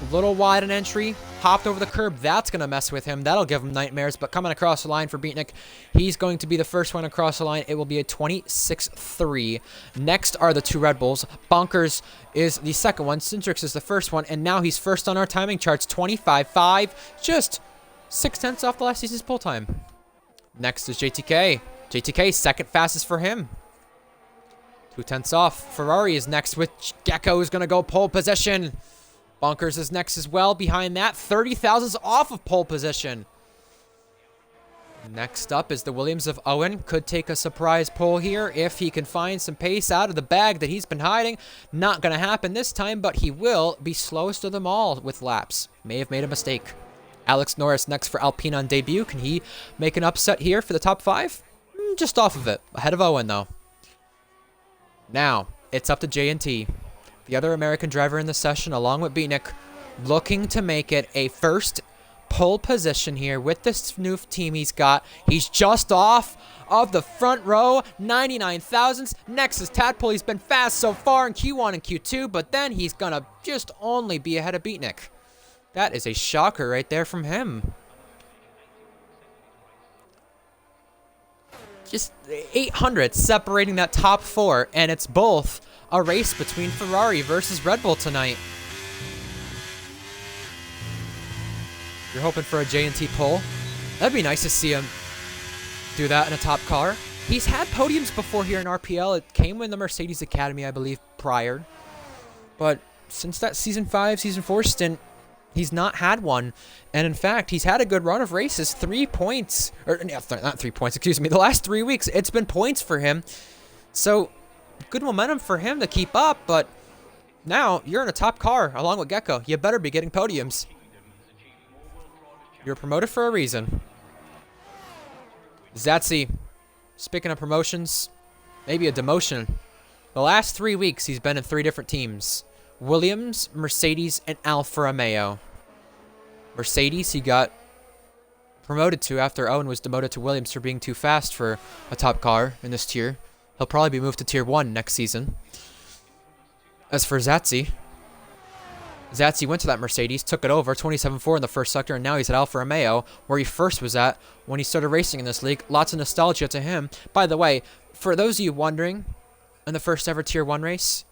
a little wide an entry, hopped over the curb. That's going to mess with him. That'll give him nightmares, but coming across the line for Beatnik, he's going to be the first one across the line. It will be a 26-3. Next are the two Red Bulls. Bonkers is the second one. Cintrix is the first one, and now he's first on our timing charts, 25-5, just 0.6 off the last season's pull time. Next is JTK. JTK, second fastest for him. 0.2 off. Ferrari is next with Gecko, who's going to go pole position. Bonkers is next as well. Behind that, 30 thousandths off of pole position. Next up is the Williams of Owen. Could take a surprise pole here if he can find some pace out of the bag that he's been hiding. Not going to happen this time, but he will be slowest of them all with laps. May have made a mistake. Alex Norris next for Alpine on debut. Can he make an upset here for the top 5? Just off of it. Ahead of Owen, though. Now, it's up to J&T. The other American driver in the session, along with Beatnik, looking to make it a first pole position here with this new team he's got. He's just off of the front row, 99 thousandths. Next is Tadpole. He's been fast so far in Q1 and Q2, but then he's going to just only be ahead of Beatnik. That is a shocker right there from him. Just 800 separating that top 4, and it's both a race between Ferrari versus Red Bull tonight. You're hoping for a J&T pole. That'd be nice to see him do that in a top car. He's had podiums before here in RPL. It came in the Mercedes Academy, I believe, prior. But since that Season 5, Season 4 stint, he's not had one. And in fact, he's had a good run of races. 3 points. Or not 3 points, excuse me. The last 3 weeks, it's been points for him. So, good momentum for him to keep up. But now, you're in a top car along with Gecko. You better be getting podiums. You're promoted for a reason. Zatsy, speaking of promotions, maybe a demotion. The last 3 weeks, he's been in 3 different teams. Williams, Mercedes, and Alfa Romeo. Mercedes, he got promoted to after Owen was demoted to Williams for being too fast for a top car in this tier. He'll probably be moved to Tier 1 next season. As for Zatsy, Zatsy went to that Mercedes, took it over, 27.4 in the first sector, and now he's at Alfa Romeo, where he first was at when he started racing in this league. Lots of nostalgia to him. By the way, for those of you wondering, in the first ever Tier 1 race,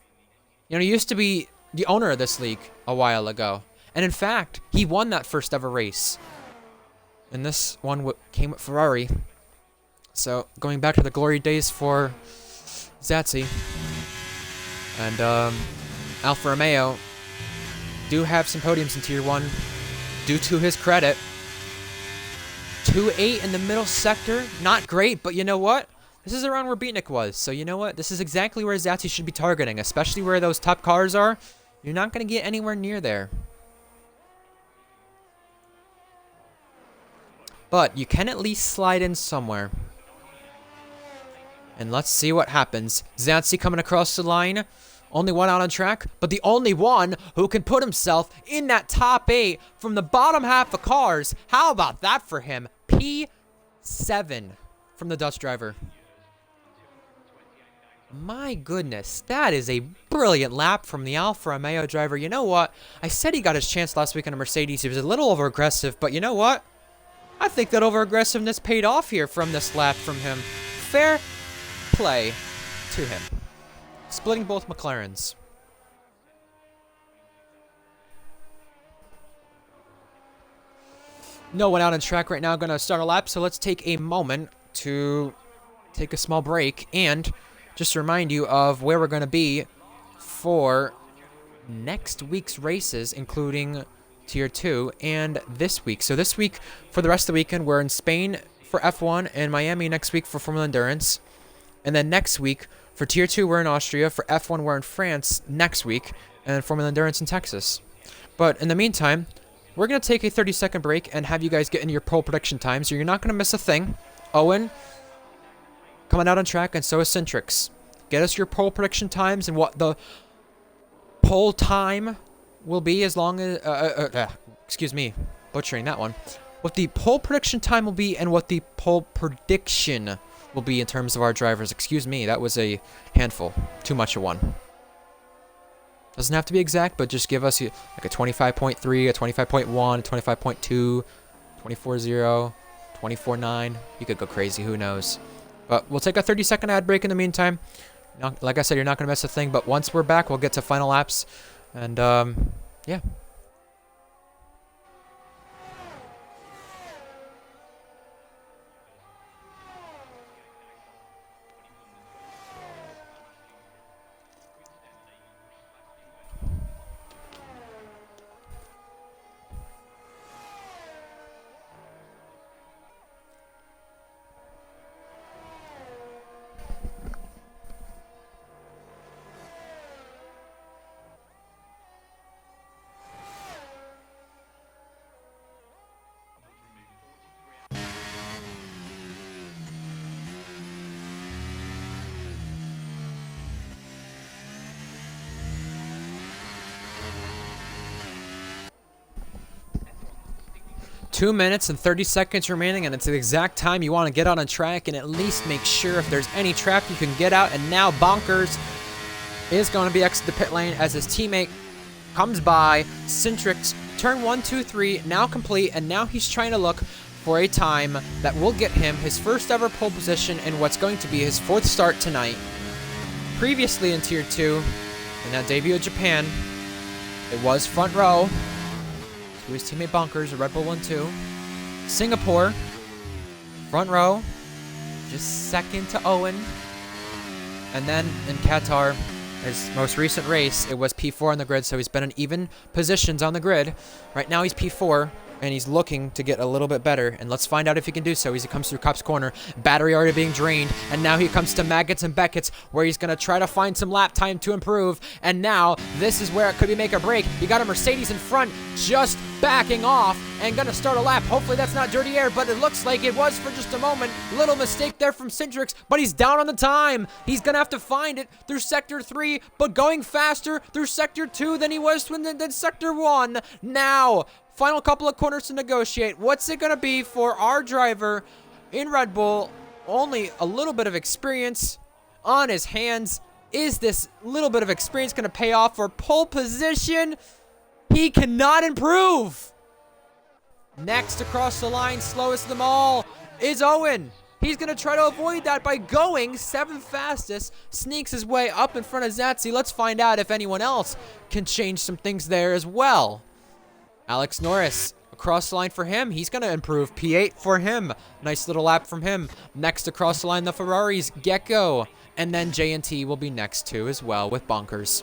you know, he used to be the owner of this league a while ago. And in fact, he won that first ever race. And this one came with Ferrari. So, going back to the glory days for Zatsy. And Alfa Romeo do have some podiums in Tier 1, due to his credit. 2.8 in the middle sector, not great, but you know what? This is around where Beatnik was, so you know what? This is exactly where Zatsy should be targeting, especially where those top cars are. You're not going to get anywhere near there. But you can at least slide in somewhere. And let's see what happens. Zatsy coming across the line. Only one out on track, but the only one who can put himself in that top 8 from the bottom half of cars. How about that for him? P7 from the Dutch driver. My goodness, that is a brilliant lap from the Alfa Romeo driver. You know what? I said he got his chance last week on a Mercedes. He was a little over-aggressive, but you know what? I think that over-aggressiveness paid off here from this lap from him. Fair play to him. Splitting both McLarens. No one out on track right now. Going to start a lap, so let's take a moment to take a small break and just remind you of where we're going to be for next week's races, including Tier 2 and this week. So this week, for the rest of the weekend, we're in Spain for F1 and Miami next week for Formula Endurance. And then next week, for Tier 2, we're in Austria. For F1, we're in France next week. And then Formula Endurance in Texas. But in the meantime, we're going to take a 30-second break and have you guys get into your pole prediction times. So you're not going to miss a thing. Owen coming out on track, and so is Centrix. Get us your pole prediction times and what the pole time will be as long as... excuse me, butchering that one. What the pole prediction time will be and what the pole prediction will be in terms of our drivers. Excuse me, that was a handful. Too much of one. Doesn't have to be exact, but just give us like a 25.3, a 25.1, a 25.2, 24.0, 24.9. You could go crazy, who knows. But we'll take a 30-second ad break in the meantime. Like I said, you're not going to miss a thing, but once we're back, we'll get to final laps. And, yeah. 2 minutes and 30 seconds remaining, and it's the exact time you want to get on a track and at least make sure if there's any traffic you can get out. And now Bonkers is going to be exit the pit lane as his teammate comes by. Centrix, turn 1, 2, 3, now complete, and now he's trying to look for a time that will get him his first ever pole position in what's going to be his 4th start tonight. Previously in Tier 2, in that debut of Japan, it was front row to his teammate Bonkers, a Red Bull 1-2. Singapore, front row, just second to Owen. And then in Qatar, his most recent race, it was P4 on the grid, so he's been in even positions on the grid. Right now he's P4, and he's looking to get a little bit better. And let's find out if he can do so as he comes through Cop's corner. Battery already being drained, and now he comes to Maggots and Beckett's, where he's going to try to find some lap time to improve. And now this is where it could be make or break. You got a Mercedes in front, just backing off and going to start a lap. Hopefully that's not dirty air, but it looks like it was for just a moment. Little mistake there from Centrix, but he's down on the time. He's going to have to find it through Sector 3, but going faster through Sector 2 than he was than Sector 1. Now, final couple of corners to negotiate. What's it going to be for our driver in Red Bull? Only a little bit of experience on his hands. Is this little bit of experience going to pay off for pole position? He cannot improve. Next across the line, slowest of them all, is Owen. He's going to try to avoid that by going 7th fastest, sneaks his way up in front of Zatsi. Let's find out if anyone else can change some things there as well. Alex Norris, across the line for him. He's going to improve. P8 for him. Nice little lap from him. Next across the line, the Ferraris, Gecko. And then J&T will be next too as well with Bonkers.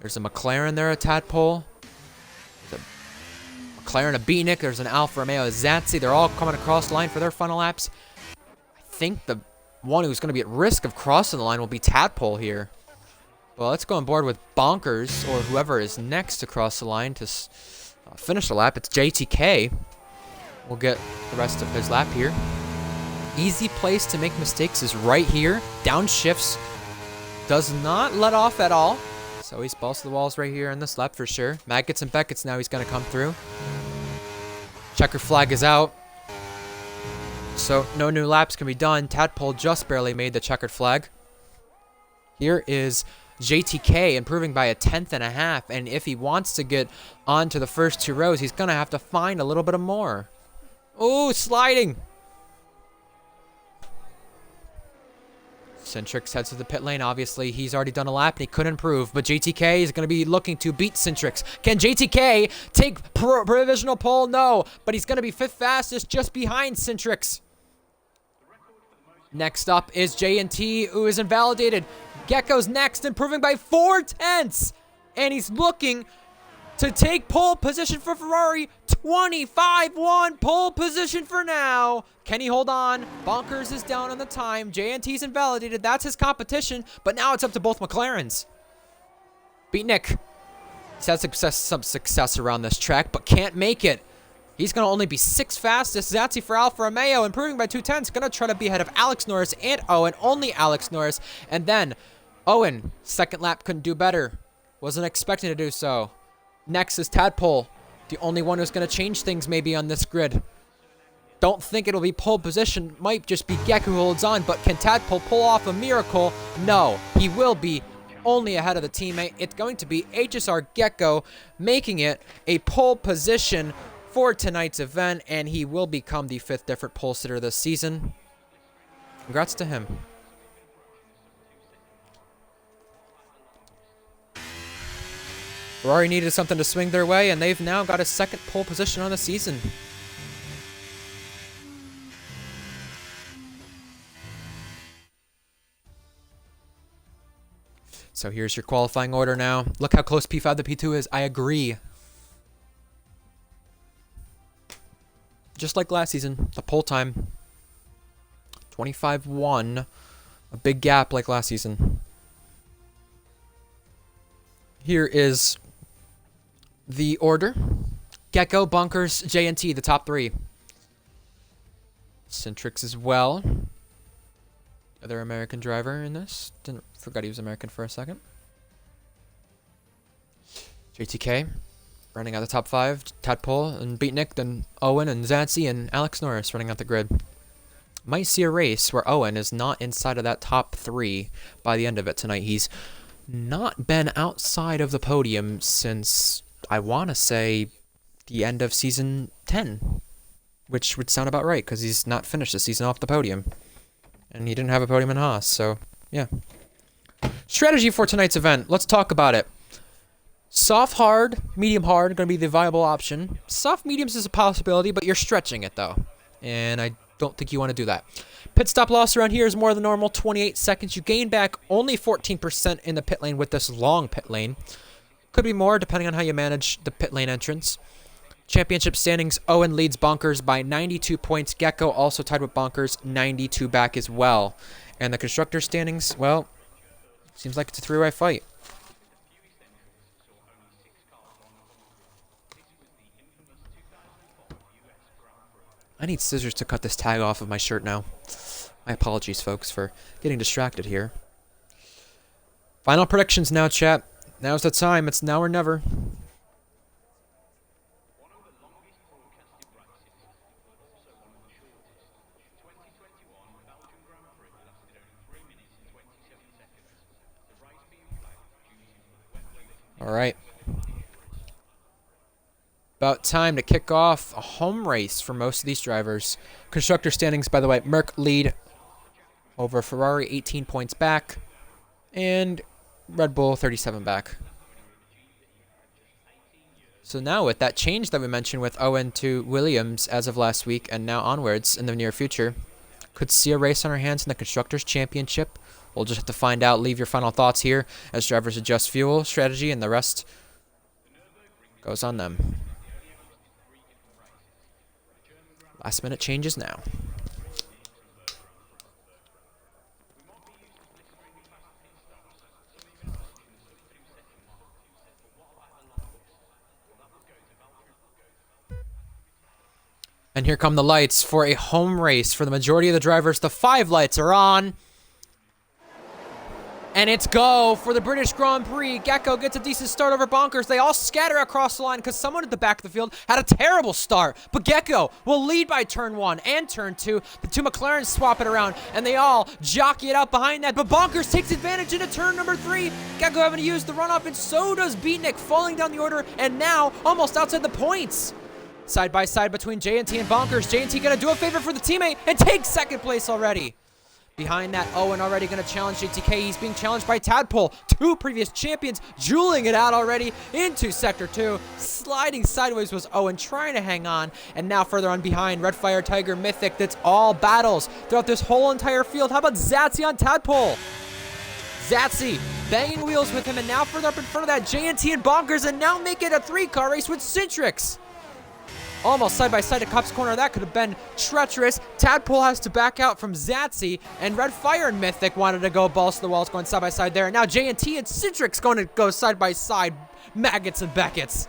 There's a McLaren there, a Tadpole. There's a McLaren, a Beatnik. There's an Alfa Romeo, a Zatsi. They're all coming across the line for their final laps. I think the one who's going to be at risk of crossing the line will be Tadpole here. Well, let's go on board with Bonkers, or whoever is next to cross the line to finish the lap. It's JTK. We'll get the rest of his lap here. Easy place to make mistakes is right here. Downshifts. Does not let off at all. So he's balls to the walls right here in this lap for sure. Maggots and Beckett's now he's going to come through. Checker flag is out. So no new laps can be done. Tadpole just barely made the checkered flag. Here is JTK improving by a 1/10.5, and if he wants to get onto the first 2 rows, he's going to have to find a little bit of more. Oh, sliding. Centrix heads to the pit lane. Obviously, he's already done a lap and he couldn't improve, but JTK is going to be looking to beat Centrix. Can JTK take provisional pole? No, but he's going to be 5th fastest just behind Centrix. Next up is J&T, who is invalidated. Gecko's next, improving by 4/10, and he's looking to take pole position for Ferrari. 25-1 pole position for now. Can he hold on? Bonkers is down on the time. J&T's invalidated. That's his competition, but now it's up to both McLarens. Beatnik. He's had some success around this track, but can't make it. He's going to only be 6th fastest. Zatsi for Alfa Romeo, improving by 2/10. Going to try to be ahead of Alex Norris and Owen. Only Alex Norris. And then Owen, 2nd lap, couldn't do better. Wasn't expecting to do so. Next is Tadpole, the only one who's going to change things maybe on this grid. Don't think it'll be pole position. Might just be Gecko who holds on, but can Tadpole pull off a miracle? No, he will be only ahead of the teammate. It's going to be HSR Gecko making it a pole position for tonight's event, and he will become the 5th different pole sitter this season. Congrats to him. Ferrari needed something to swing their way, and they've now got a 2nd pole position on the season. So here's your qualifying order now. Look how close P5 to P2 is. I agree. Just like last season, the pole time. 25-1. A big gap like last season. Here is the order. Gecko, Bunkers, J&T, the top 3. Centrix as well. Other American driver in this. Forgot he was American for a second. JTK running out the top 5. Tadpole and Beatnik, then Owen and Zatsy and Alex Norris running out the grid. Might see a race where Owen is not inside of that top 3 by the end of it tonight. He's not been outside of the podium since, I want to say, the end of season 10. Which would sound about right, because he's not finished the season off the podium. And he didn't have a podium in Haas, so yeah. Strategy for tonight's event. Let's talk about it. Soft hard, medium hard, going to be the viable option. Soft mediums is a possibility, but you're stretching it though. And I don't think you want to do that. Pit stop loss around here is more than normal, 28 seconds. You gain back only 14% in the pit lane with this long pit lane. Could be more depending on how you manage the pit lane entrance. Championship standings, Owen leads Bonkers by 92 points. Gecko also tied with Bonkers, 92 back as well. And the constructor standings, well, seems like it's a 3-way fight. I need scissors to cut this tag off of my shirt now. My apologies, folks, for getting distracted here. Final predictions now, chat. Now's the time. It's now or never. All right. About time to kick off a home race for most of these drivers. Constructor standings, by the way, Merc lead over Ferrari, 18 points back. And Red Bull, 37 back. So now with that change that we mentioned with Owen to Williams as of last week and now onwards in the near future, could see a race on our hands in the Constructors' Championship. We'll just have to find out. Leave your final thoughts here as drivers adjust fuel strategy, and the rest goes on them. Last minute changes now. And here come the lights for a home race for the majority of the drivers. The 5 lights are on. And it's go for the British Grand Prix. Gecko gets a decent start over Bonkers. They all scatter across the line because someone at the back of the field had a terrible start. But Gecko will lead by turn 1 and turn 2. The 2 McLarens swap it around, and they all jockey it out behind that. But Bonkers takes advantage into turn number 3. Gecko having to use the runoff, and so does Beatnik, falling down the order, and now almost outside the points. Side by side between J&T and Bonkers. J&T going to do a favor for the teammate and take 2nd place already. Behind that, Owen already going to challenge JTK. He's being challenged by Tadpole. 2 previous champions dueling it out already into Sector 2. Sliding sideways was Owen, trying to hang on. And now further on behind, Red Fire, Tiger, Mythic. That's all battles throughout this whole entire field. How about Zatsy on Tadpole? Zatsy banging wheels with him, and now further up in front of that, J&T and Bonkers, and now make it a 3-car race with Centrix. Almost side by side at Cop's corner. That could have been treacherous. Tadpole has to back out from Zatsy, and Red Fire and Mythic wanted to go balls to the walls, going side by side there. And now J&T and Centrix going to go side by side. Maggots and Beckett's.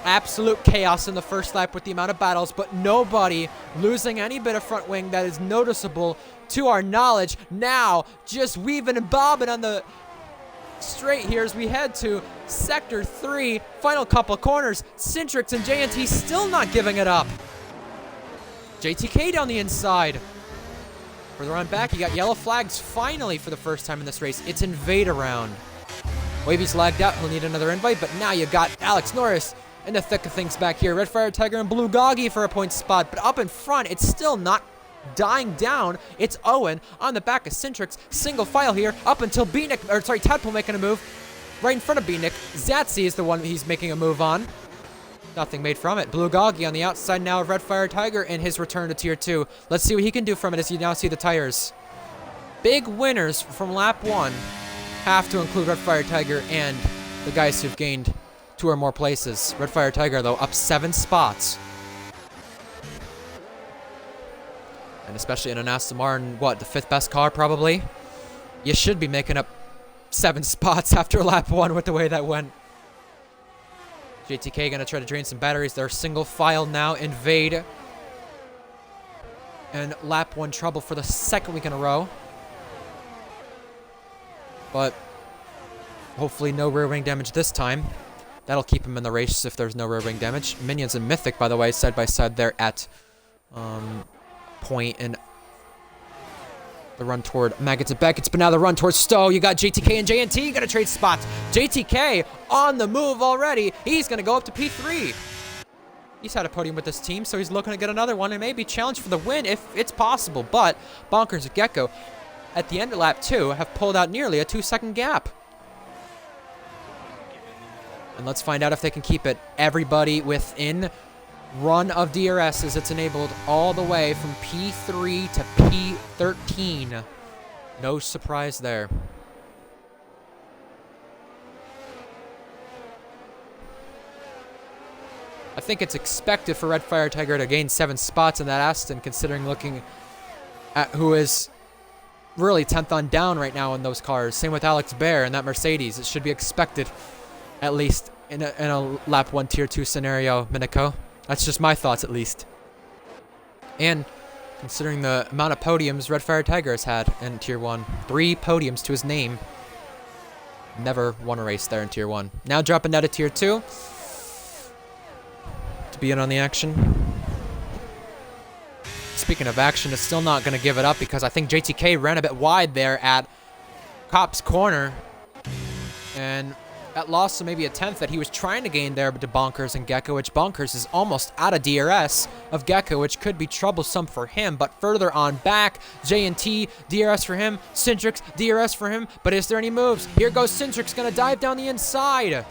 Absolute chaos in the first lap with the amount of battles, but nobody losing any bit of front wing that is noticeable to our knowledge. Now just weaving and bobbing on the straight here as we head to Sector 3. Final couple corners. Centrix and JNT still not giving it up. JTK down the inside. Further on back, you got yellow flags finally for the first time in this race. It's invade around. Wavy's lagged out. He'll need another invite, but now you got Alex Norris in the thick of things back here. Red Fire Tiger and Blue Goggy for a point spot, but up in front, it's still not dying down. It's Owen on the back of Centrix. Single file here up until Tadpole making a move right in front of Beanick. Zatsy is the one he's making a move on. Nothing made from it. Blue Goggy on the outside now of Red Fire Tiger in his return to Tier 2. Let's see what he can do from it as you now see the tires. Big winners from lap 1 have to include Red Fire Tiger and the guys who've gained 2 or more places. Red Fire Tiger, though, up 7 spots. And especially in an Aston Martin, what, the 5th best car, probably? You should be making up 7 spots after lap 1 with the way that went. JTK gonna try to drain some batteries. They're single file now. Invade. And lap 1 trouble for the 2nd week in a row. But hopefully no rear wing damage this time. That'll keep him in the race if there's no rear wing damage. Minions and Mythic, by the way, side by side there at point in the run toward Maggots and Beckett's, but now the run towards Stowe. You got JTK and JNT gonna trade spots. JTK on the move already. He's gonna go up to P3. He's had a podium with this team, so he's looking to get another one and maybe challenge for the win if it's possible. But Bonkers and Gecko at the end of lap 2 have pulled out nearly a 2-second gap. And let's find out if they can keep it. Everybody within run of DRS as it's enabled all the way from P3 to P13. No surprise there. I think it's expected for Red Fire Tiger to gain 7 spots in that Aston, considering looking at who is really 10th on down right now in those cars. Same with Alex Bear in that Mercedes. It should be expected, at least in a lap 1 tier 2 scenario, Minico. That's just my thoughts, at least. And considering the amount of podiums Red Fire Tiger has had in Tier 1. 3 podiums to his name. Never won a race there in Tier 1. Now dropping down to Tier 2 to be in on the action. Speaking of action, it's still not going to give it up because I think JTK ran a bit wide there at Cop's corner. And that loss of maybe a 10th that he was trying to gain there to Bonkers and Gecko, which Bonkers is almost out of DRS of Gecko, which could be troublesome for him. But further on back, J&T, DRS for him, Centrix, DRS for him. But is there any moves? Here goes Centrix, gonna dive down the inside.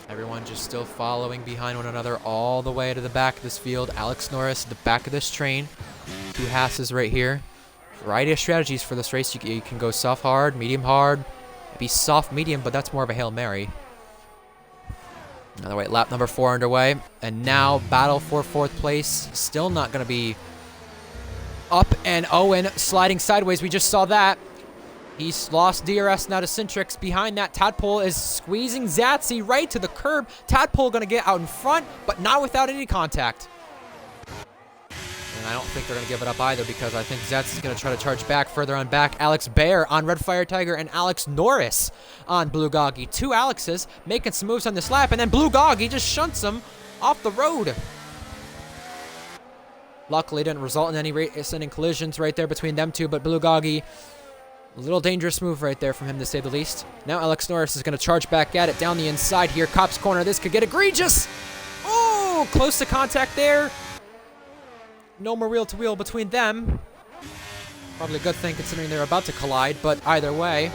Everyone just still following behind one another all the way to the back of this field. Alex Norris at the back of this train. 2 Hasses right here. Variety of strategies for this race. You can go soft hard, medium hard, maybe soft medium, but that's more of a Hail Mary. Another way, lap number 4 underway. And now battle for 4th place. Still not going to be up, and Owen sliding sideways. We just saw that. He's lost DRS now to Centrix. Behind that, Tadpole is squeezing Zatsy right to the curb. Tadpole going to get out in front, but not without any contact. And I don't think they're going to give it up either because I think Zatsy's going to try to charge back. Further on back, Alex Bear on Red Fire Tiger and Alex Norris on Blue Goggy. 2 Alexes making some moves on this lap, and then Blue Goggy just shunts him off the road. Luckily, it didn't result in any sending collisions right there between them two, but Blue Goggy, a little dangerous move right there from him, to say the least. Now Alex Norris is going to charge back at it down the inside here. Cop's corner. This could get egregious. Oh, close to contact there. No more wheel-to-wheel between them. Probably a good thing considering they're about to collide, but either way,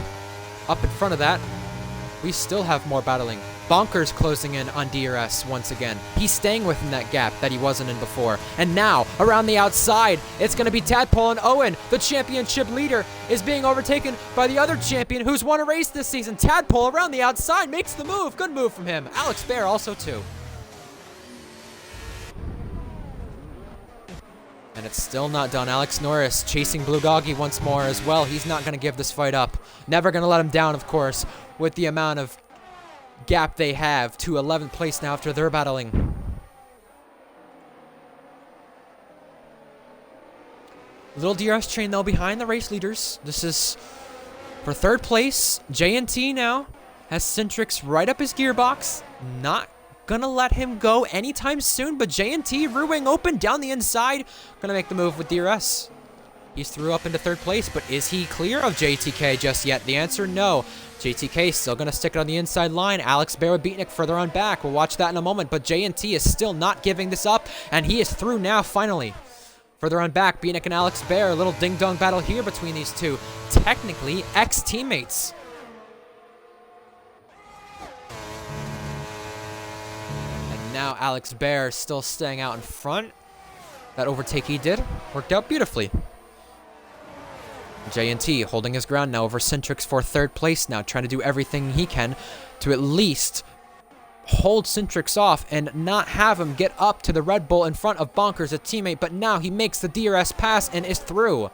up in front of that, we still have more battling. Bonkers closing in on DRS once again. He's staying within that gap that he wasn't in before. And now, around the outside, it's going to be Tadpole and Owen. The championship leader is being overtaken by the other champion who's won a race this season. Tadpole around the outside makes the move. Good move from him. Alex Bear also too. And it's still not done. Alex Norris chasing Blue Goggy once more as well. He's not going to give this fight up. Never going to let him down, of course, with the amount of gap they have to 11th place now after they're battling. Little DRS train, though, behind the race leaders. This is for third place. J&T now has Centrix right up his gearbox. Not gonna let him go anytime soon, but J&T, rear wing open, down the inside. Gonna make the move with DRS. He's through up into third place, but is he clear of JTK just yet? The answer, no. JTK still going to stick it on the inside line. Alex Bear with Beatnik further on back. We'll watch that in a moment, but J&T is still not giving this up, and he is through now, finally. Further on back, Beatnik and Alex Bear. A little ding-dong battle here between these two. Technically, ex-teammates. And now Alex Bear still staying out in front. That overtake he did worked out beautifully. J&T holding his ground now over Centrix for third place now, trying to do everything he can to at least hold Centrix off and not have him get up to the Red Bull in front of Bonkers, a teammate, but now he makes the DRS pass and is through.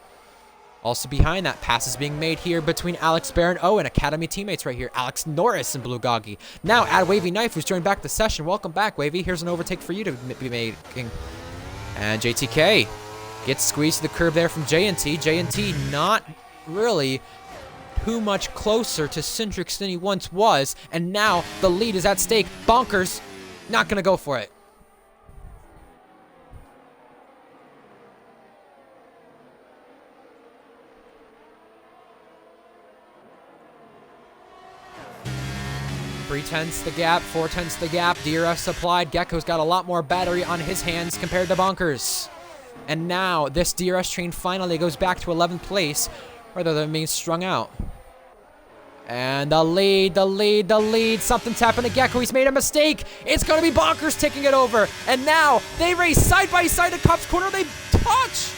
Also behind that, pass is being made here between Alex Bear and Owen, Academy teammates right here. Alex Norris and Blue Goggy. Now add Wavy Knife, who's joined back the session. Welcome back, Wavy. Here's an overtake for you to be making. And JTK gets squeezed to the curb there from J&T. J&T not really too much closer to Centrix than he once was. And now the lead is at stake. Bonkers not going to go for it. Three-tenths the gap, four-tenths the gap. DRS applied. Gecko's got a lot more battery on his hands compared to Bonkers. And now this DRS train finally goes back to 11th place rather than being strung out. And the lead. Something's happened to Gecko. He's made a mistake. It's going to be Bonkers taking it over. And now they race side by side at Cup's corner. They touch.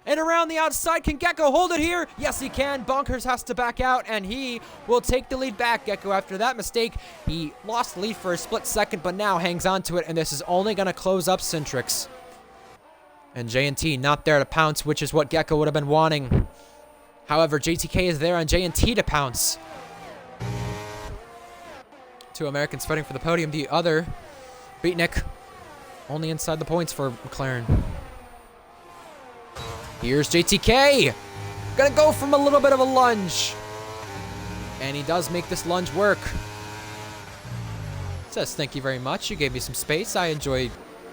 And around the outside, can Gecko hold it here? Yes, he can. Bonkers has to back out, and he will take the lead back. Gecko, after that mistake, he lost the lead for a split second, but now hangs on to it, and this is only going to close up Centrix. And J&T not there to pounce, which is what Gecko would have been wanting. However, JTK is there on J&T to pounce. Two Americans fighting for the podium. The other, Beatnik, only inside the points for McLaren. Here's JTK. Gonna go from a little bit of a lunge. And he does make this lunge work. Says, thank you very much. You gave me some space. I enjoyed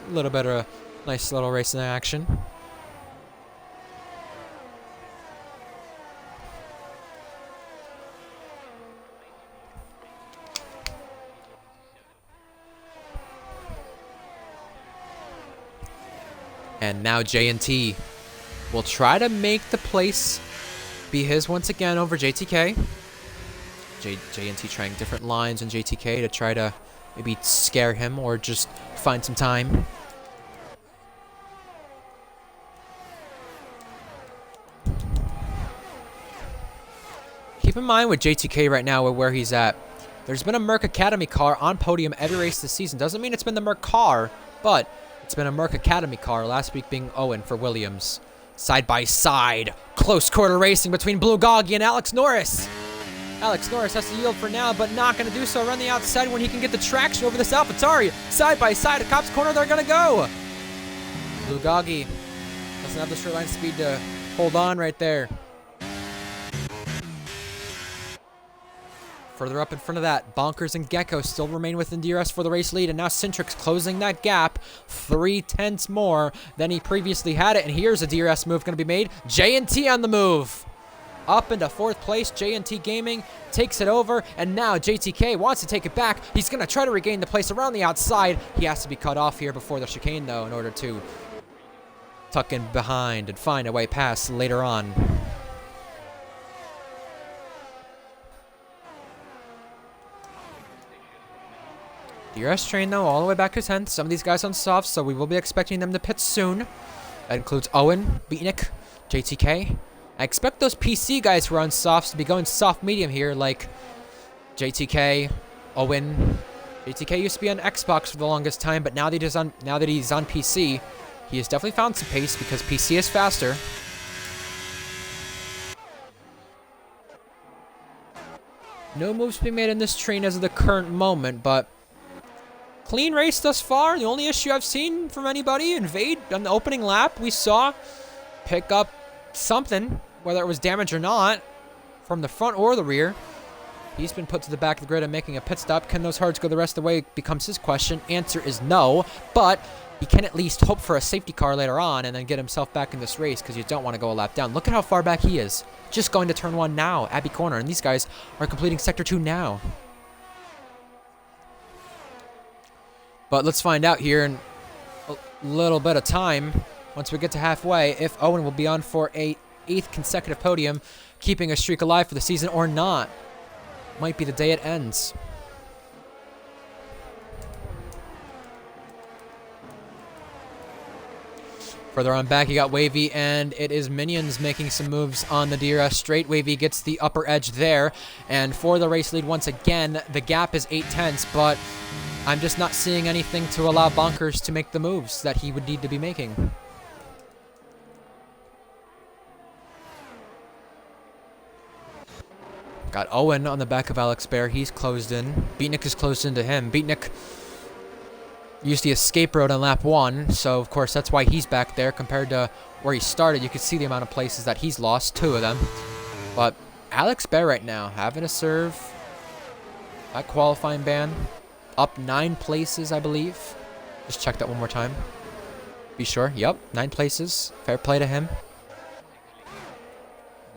a little bit of a nice little racing action. And now J&T will try to make the place be his once again over JTK. J&T trying different lines on JTK to try to maybe scare him or just find some time. Keep in mind with JTK right now where he's at. There's been a Merc Academy car on podium every race this season. Doesn't mean it's been the Merc car, but it's been a Merc Academy car, last week being Owen for Williams. Side by side, close quarter racing between Blue Goggy and Alex Norris. Alex Norris has to yield for now, but not going to do so around the outside when he can get the traction over this AlphaTauri. Side by side, at Cop's corner, they're going to go. Blue Goggy doesn't have the straight line speed to hold on right there. Further up in front of that, Bonkers and Gecko still remain within DRS for the race lead, and now Centrix closing that gap 3/10 more than he previously had it. And here's a DRS move going to be made. J&T on the move. Up into fourth place, J&T Gaming takes it over, and now JTK wants to take it back. He's going to try to regain the place around the outside. He has to be cut off here before the chicane, though, in order to tuck in behind and find a way past later on. DRS train, though, all the way back to 10th. Some of these guys on softs, so we will be expecting them to pit soon. That includes Owen, Beatnik, JTK. I expect those PC guys who are on softs to be going soft medium here, like JTK, Owen. JTK used to be on Xbox for the longest time, but now that he's on PC, he has definitely found some pace because PC is faster. No moves being made in this train as of the current moment, but clean race thus far. The only issue I've seen from anybody, Invade, on the opening lap, we saw pick up something, whether it was damage or not, from the front or the rear. He's been put to the back of the grid and making a pit stop. Can those hards go the rest of the way becomes his question. Answer is no, but he can at least hope for a safety car later on and then get himself back in this race because you don't want to go a lap down. Look at how far back he is. Just going to turn 1 now, Abbey Corner, and these guys are completing Sector 2 now. But let's find out here in a little bit of time, once we get to halfway, if Owen will be on for a 8th consecutive podium, keeping a streak alive for the season or not. Might be the day it ends. Further on back, you got Wavy, and it is Minions making some moves on the DRS straight. Wavy gets the upper edge there, and for the race lead once again, the gap is 8/10, but I'm just not seeing anything to allow Bonkers to make the moves that he would need to be making. Got Owen on the back of Alex Bear. He's closed in. Beatnik is closed into him. Beatnik used the escape road on lap 1, so of course that's why he's back there compared to where he started. You can see the amount of places that he's lost, 2 of them. But Alex Bear right now having to serve that qualifying ban. Up 9 places, I believe. Just check that one more time. Be sure. Yep, 9 places. Fair play to him.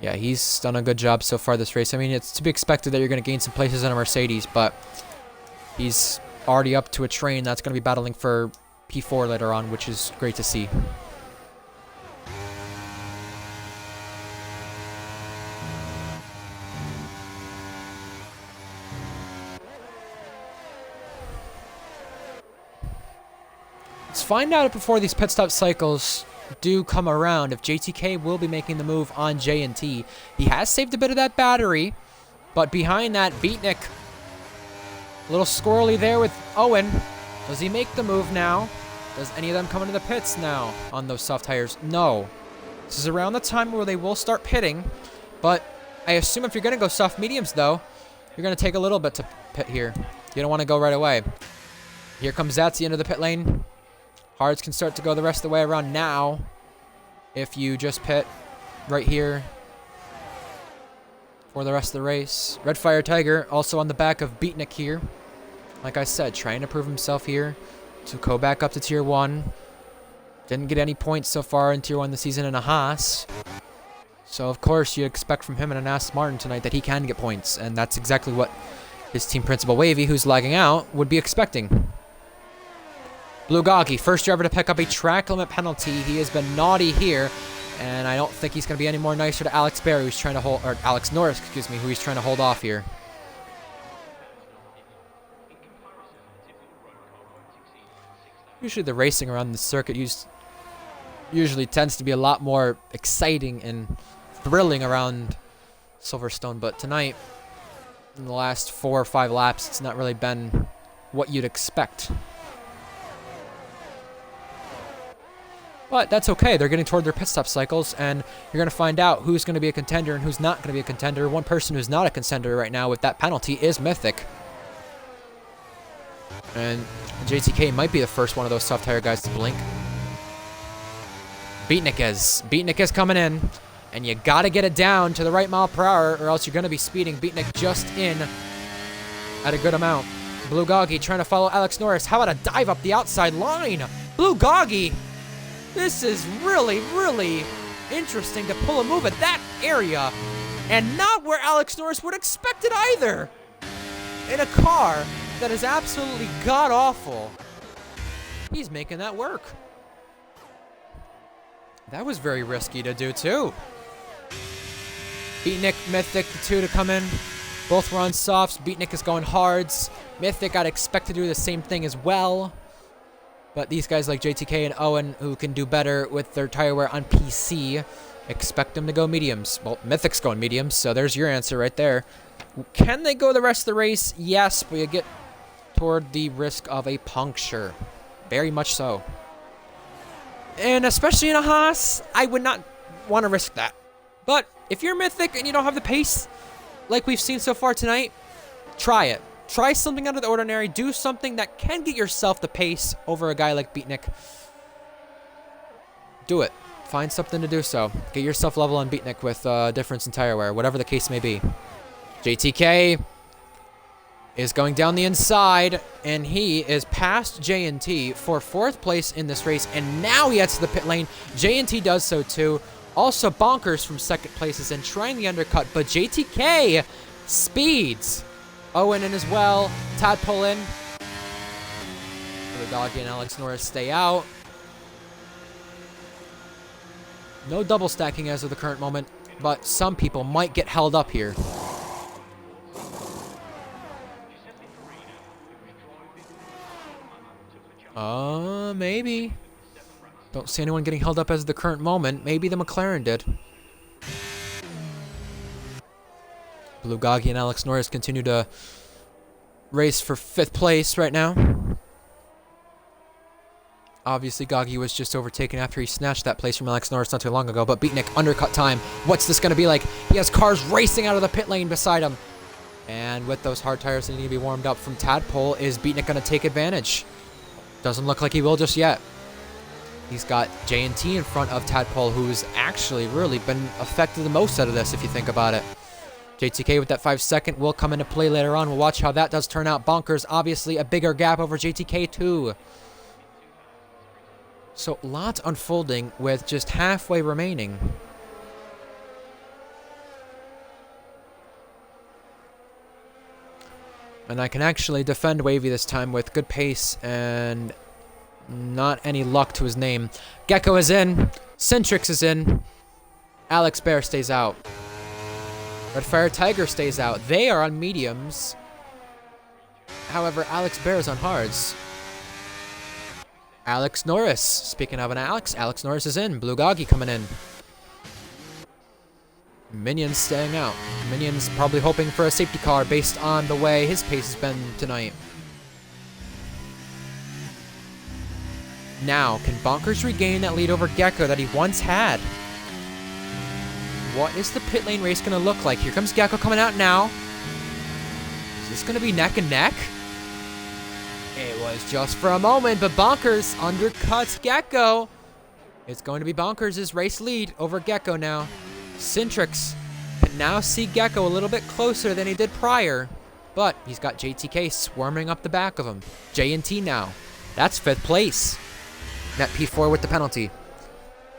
Yeah, he's done a good job so far this race. I mean, it's to be expected that you're going to gain some places in a Mercedes, but he's already up to a train that's going to be battling for P4 later on, which is great to see. Let's find out before these pit stop cycles do come around if JTK will be making the move on J&T. He has saved a bit of that battery, but behind that, Beatnik, a little squirrely there with Owen. Does he make the move now? Does any of them come into the pits now on those soft tires? No. This is around the time where they will start pitting, but I assume if you're going to go soft mediums, though, you're going to take a little bit to pit here. You don't want to go right away. Here comes Zatsy into the pit lane. Hards can start to go the rest of the way around now if you just pit right here for the rest of the race. Red Fire Tiger also on the back of Beatnik here. Like I said, trying to prove himself here to go back up to Tier 1. Didn't get any points so far in Tier 1 this season in a Haas. So, of course, you expect from him in an Aston Martin tonight that he can get points. And that's exactly what his team principal, Wavy, who's lagging out, would be expecting. Blue Goggy, first driver to pick up a track limit penalty. He has been naughty here, and I don't think he's going to be any more nicer to Alex Berry, who's trying to hold, or Alex Norris, excuse me, who he's trying to hold off here. Usually the racing around the circuit usually tends to be a lot more exciting and thrilling around Silverstone, but tonight, in the last 4 or 5 laps, it's not really been what you'd expect. But that's okay. They're getting toward their pit stop cycles, and you're going to find out who's going to be a contender and who's not going to be a contender. One person who's not a contender right now with that penalty is Mythic. And JTK might be the first one of those soft tire guys to blink. Beatnik is coming in, and you got to get it down to the right mile per hour, or else you're going to be speeding. Beatnik just in at a good amount. Blue Goggy trying to follow Alex Norris. How about a dive up the outside line? Blue Goggy! This is really, really interesting to pull a move at that area, and not where Alex Norris would expect it either. In a car that is absolutely god-awful, he's making that work. That was very risky to do, too. Beatnik, Mythic, the two to come in. Both were on softs. Beatnik is going hards. Mythic, I'd expect to do the same thing as well. But these guys like JTK and Owen, who can do better with their tire wear on PC, expect them to go mediums. Well, Mythic's going mediums, so there's your answer right there. Can they go the rest of the race? Yes, but you get toward the risk of a puncture. Very much so. And especially in a Haas, I would not want to risk that. But if you're Mythic and you don't have the pace like we've seen so far tonight, try it. Try something out of the ordinary. Do something that can get yourself the pace over a guy like Beatnik. Do it. Find something to do so. Get yourself level on Beatnik with difference in tire wear, whatever the case may be. JTK is going down the inside, and he is past J&T for 4th place in this race, and now he heads to the pit lane. J&T does so too. Also, Bonkers from 2nd place is in, trying the undercut, but JTK speeds. Owen in as well. Tadpole in. The Doggy and Alex Norris stay out. No double stacking as of the current moment, but some people might get held up here. Maybe. Don't see anyone getting held up as of the current moment. Maybe the McLaren did. Blue Goggy and Alex Norris continue to race for 5th place right now. Obviously, Goggy was just overtaken after he snatched that place from Alex Norris not too long ago, but Beatnik undercut time. What's this going to be like? He has cars racing out of the pit lane beside him. And with those hard tires that need to be warmed up from Tadpole, is Beatnik going to take advantage? Doesn't look like he will just yet. He's got J&T in front of Tadpole, who's actually really been affected the most out of this, if you think about it. JTK with that 5-second will come into play later on. We'll watch how that does turn out. Bonkers, obviously, a bigger gap over JTK, too. So, lots unfolding with just halfway remaining. And I can actually defend Wavy this time with good pace and not any luck to his name. Gecko is in. Centrix is in. Alex Bear stays out. Redfire Tiger stays out. They are on mediums. However, Alex Bear is on hards. Alex Norris. Speaking of an Alex Norris is in. Blue Goggy coming in. Minions staying out. Minions probably hoping for a safety car based on the way his pace has been tonight. Now, can Bonkers regain that lead over Gecko that he once had? What is the pit lane race going to look like? Here comes Gecko coming out now. Is this going to be neck and neck? It was just for a moment, but Bonkers undercuts Gecko. It's going to be Bonkers' race lead over Gecko now. Centrix can now see Gecko a little bit closer than he did prior, but he's got JTK swarming up the back of him. J&T now. That's 5th place. Net P4 with the penalty.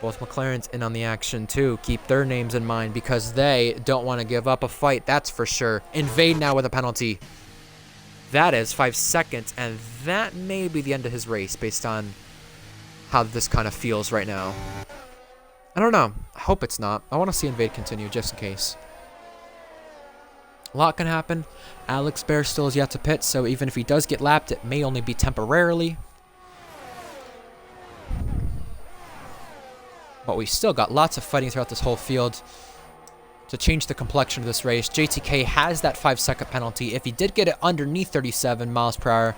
Both McLarens in on the action too. Keep their names in mind because they don't want to give up a fight, that's for sure. Invade now with a penalty. That is 5 seconds, and that may be the end of his race based on how this kind of feels right now. I don't know. I hope it's not. I want to see Invade continue just in case. A lot can happen. Alex Bear still is yet to pit, so even if he does get lapped, it may only be temporarily. But we still got lots of fighting throughout this whole field to change the complexion of this race. JTK has that 5-second penalty. If he did get it underneath 37 miles per hour,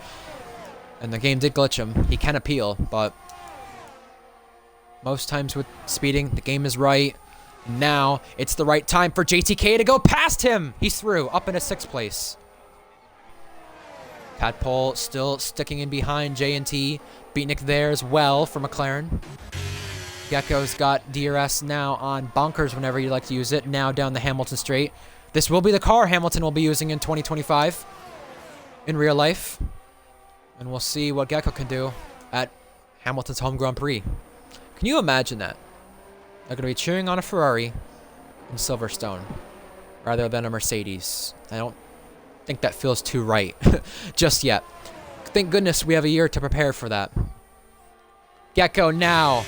and the game did glitch him, he can appeal, but most times with speeding, the game is right. Now, it's the right time for JTK to go past him. He's through, up into 6th place. Tadpole still sticking in behind J&T. Beatnik there as well for McLaren. Gecko's got DRS now on Bonkers whenever you like to use it. Now down the Hamilton straight. This will be the car Hamilton will be using in 2025 in real life. And we'll see what Gecko can do at Hamilton's home Grand Prix. Can you imagine that? They're going to be cheering on a Ferrari in Silverstone rather than a Mercedes. I don't think that feels too right just yet. Thank goodness we have a year to prepare for that. Gecko now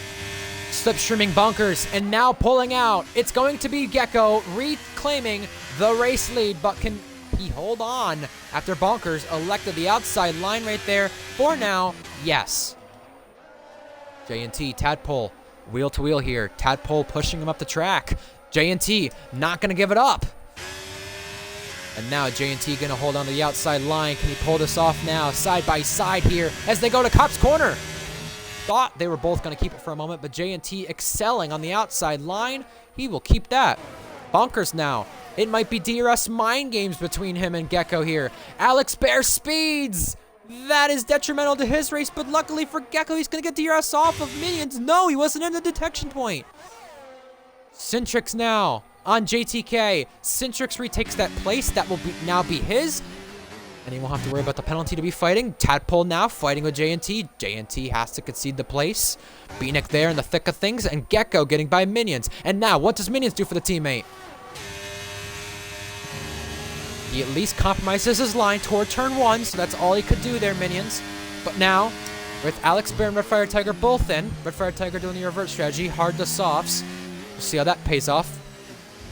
slipstreaming Bonkers and now pulling out. It's going to be Gecko reclaiming the race lead, but can he hold on after Bonkers elected the outside line right there? For now, yes. J&T, Tadpole, wheel to wheel here. Tadpole pushing him up the track. J&T not going to give it up. And now J&T going to hold on to the outside line. Can he pull this off now? Side by side here as they go to Cop's corner. Thought they were both going to keep it for a moment, but J&T excelling on the outside line. He will keep that. Bonkers now. It might be DRS mind games between him and Gecko here. Alex Bear speeds. That is detrimental to his race, but luckily for Gecko, he's going to get DRS off of Minions. No, he wasn't in the detection point. Centrix now on JTK. Centrix retakes that place. That will now be his. And he won't have to worry about the penalty to be fighting. Tadpole now fighting with JNT. JNT has to concede the place. Beatnik there in the thick of things. And Gecko getting by Minions. And now, what does Minions do for the teammate? He at least compromises his line toward turn 1. So that's all he could do there, Minions. But now, with Alex Bear and Redfire Tiger both in. Redfire Tiger doing the revert strategy. Hard to softs. We'll see how that pays off.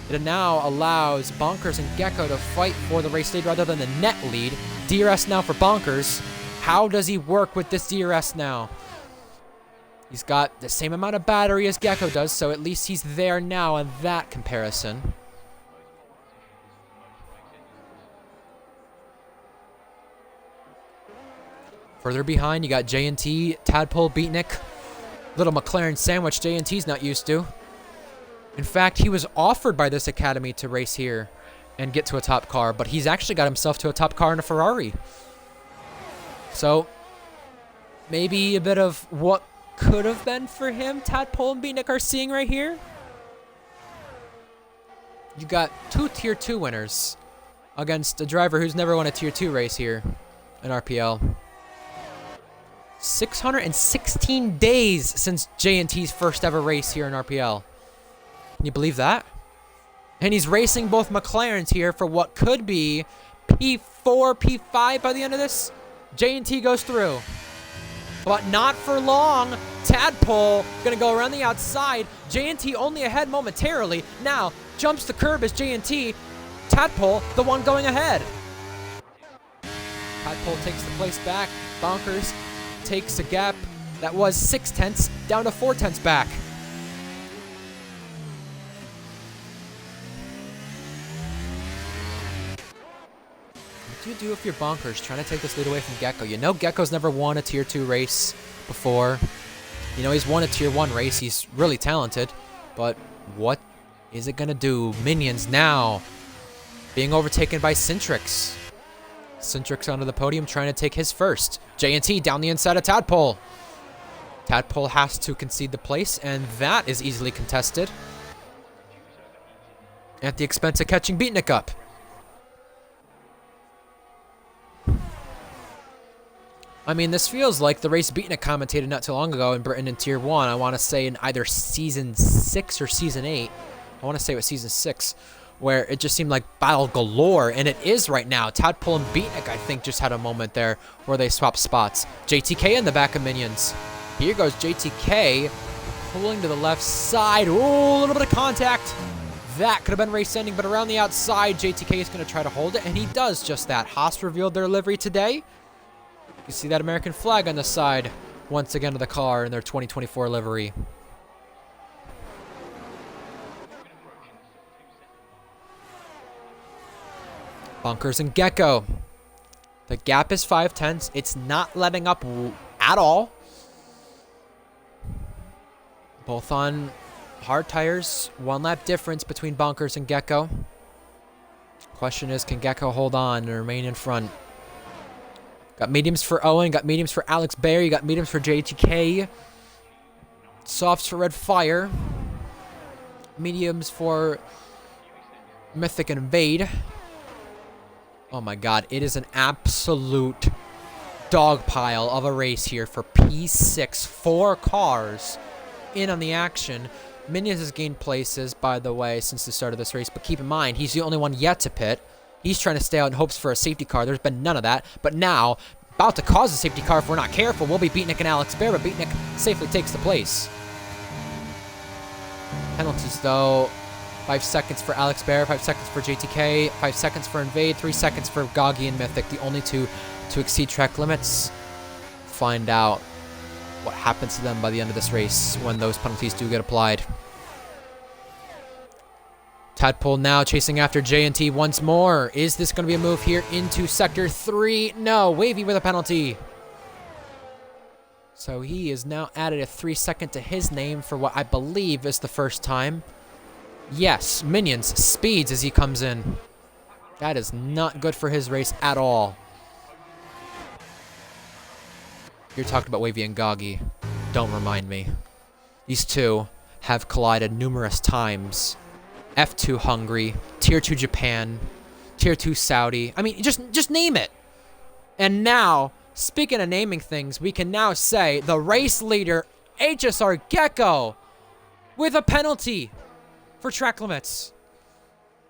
It now allows Bonkers and Gecko to fight for the race lead rather than the net lead. DRS now for Bonkers. How does he work with this DRS now? He's got the same amount of battery as Gecko does, so at least he's there now in that comparison. Further behind, you got JNT, Tadpole, Beatnik. Little McLaren sandwich JNT's not used to. In fact, he was offered by this academy to race here and get to a top car, but he's actually got himself to a top car in a Ferrari. So, maybe a bit of what could have been for him, Tadpole and Beatnik are seeing right here. You got 2 Tier 2 winners against a driver who's never won a Tier 2 race here in RPL. 616 days since JNT's first ever race here in RPL. Can you believe that? And he's racing both McLarens here for what could be P4, P5 by the end of this. JNT goes through. But not for long. Tadpole going to go around the outside. JNT only ahead momentarily. Now jumps the curb as JNT. Tadpole, the one going ahead. Tadpole takes the place back. Bonkers takes a gap that was 0.6 down to 0.4 back. What do you do if you're Bonkers trying to take this lead away from Gecko? You know Gecko's never won a Tier 2 race before. You know he's won a Tier 1 race. He's really talented. But what is it going to do? Minions now being overtaken by Centrix. Centrix onto the podium trying to take his first. JNT down the inside of Tadpole. Tadpole has to concede the place, and that is easily contested. At the expense of catching Beatnik up. I mean, this feels like the race Beatnik commentated not too long ago in Britain in Tier 1. I want to say in either Season 6 or Season 8. I want to say it was Season 6, where it just seemed like battle galore, and it is right now. Tadpole and Beatnik, I think, just had a moment there where they swapped spots. JTK in the back of Minions. Here goes JTK, pulling to the left side. Ooh, a little bit of contact. That could have been race ending, but around the outside, JTK is going to try to hold it, and he does just that. Haas revealed their livery today. You see that American flag on the side once again of the car in their 2024 livery. Bonkers and Gecko. The gap is 0.5. It's not letting up at all. Both on hard tires. 1 lap difference between Bonkers and Gecko. Question is, can Gecko hold on and remain in front? Got mediums for Owen. Got mediums for Alex Bear. You got mediums for JTK. Softs for Red Fire. Mediums for Mythic and Invade. Oh my god, it is an absolute dog pile of a race here for P6. 4 cars in on the action. Minions has gained places, by the way, since the start of this race, but keep in mind, he's the only one yet to pit. He's trying to stay out in hopes for a safety car. There's been none of that, but now, about to cause a safety car if we're not careful, will be Beatnik and Alex Bear, but Beatnik safely takes the place. Penalties, though. 5 seconds for Alex Bear, 5 seconds for JTK, 5 seconds for Invade, 3 seconds for Goggy and Mythic, the only two to exceed track limits. Find out what happens to them by the end of this race when those penalties do get applied. Tadpole now chasing after JNT once more. Is this going to be a move here into Sector 3? No, Wavy with a penalty. So he is now added a 3 second to his name for what I believe is the first time. Yes, Minions speeds as he comes in. That is not good for his race at all. You're talking about Wavy and Goggy. Don't remind me. These two have collided numerous times. F2 Hungary, Tier 2 Japan, Tier 2 Saudi. I mean, just name it. And now, speaking of naming things, we can now say the race leader, HSR Gecko, with a penalty for track limits.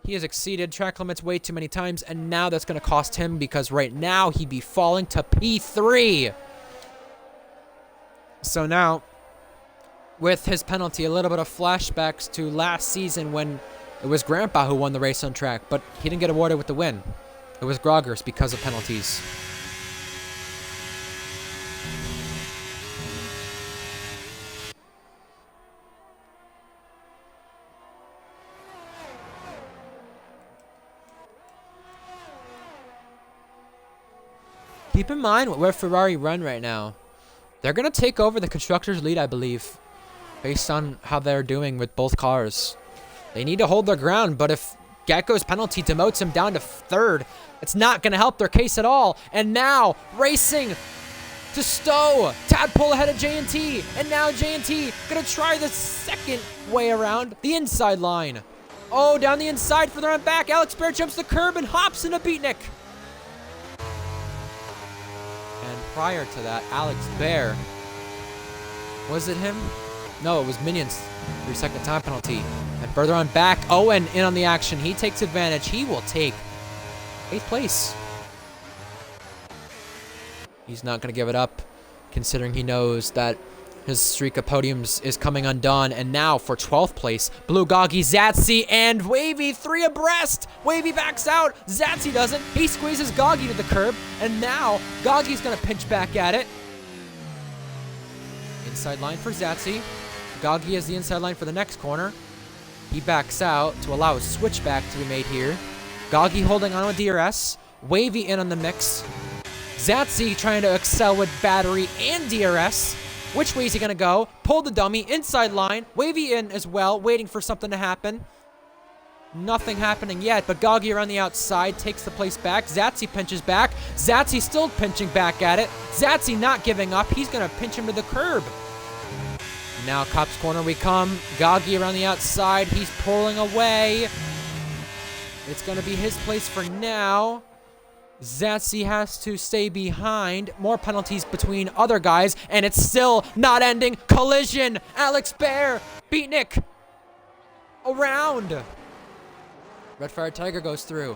He has exceeded track limits way too many times, and now that's going to cost him because right now he'd be falling to P3. So now, with his penalty, a little bit of flashbacks to last season when it was Grandpa who won the race on track, but he didn't get awarded with the win. It was Groggers because of penalties. Keep in mind where Ferrari run right now. They're going to take over the Constructors' lead, I believe, based on how they're doing with both cars. They need to hold their ground, but if Gecko's penalty demotes him down to third, it's not going to help their case at all. And now, racing to Stowe. Tadpole ahead of J&T. And now J&T going to try the second way around the inside line. Oh, down the inside for the run back. Alex Bear jumps the curb and hops into Beatnik. And prior to that, Alex Bear. Was it him? No, it was Minions. 3-second time penalty. And further on back, Owen in on the action. He takes advantage. He will take 8th place. He's not going to give it up, considering he knows that his streak of podiums is coming undone. And now for 12th place, Blue Goggy, Zatsy, and Wavy 3 abreast. Wavy backs out. Zatsy doesn't. He squeezes Goggy to the curb. And now Goggy's going to pinch back at it. Inside line for Zatsy. Goggy has the inside line for the next corner. He backs out to allow a switchback to be made here. Goggy holding on with DRS. Wavy in on the mix. Zatsy trying to excel with battery and DRS. Which way is he going to go? Pull the dummy. Inside line. Wavy in as well, waiting for something to happen. Nothing happening yet, but Goggy around the outside takes the place back. Zatsy pinches back. Zatsy still pinching back at it. Zatsy not giving up. He's going to pinch him to the curb. Now Cop's corner we come. Goggy around the outside. He's pulling away. It's going to be his place for now. Zatsy has to stay behind. More penalties between other guys, and it's still not ending. Collision. Alex Bear. Beatnik. Around. Red Fire Tiger goes through.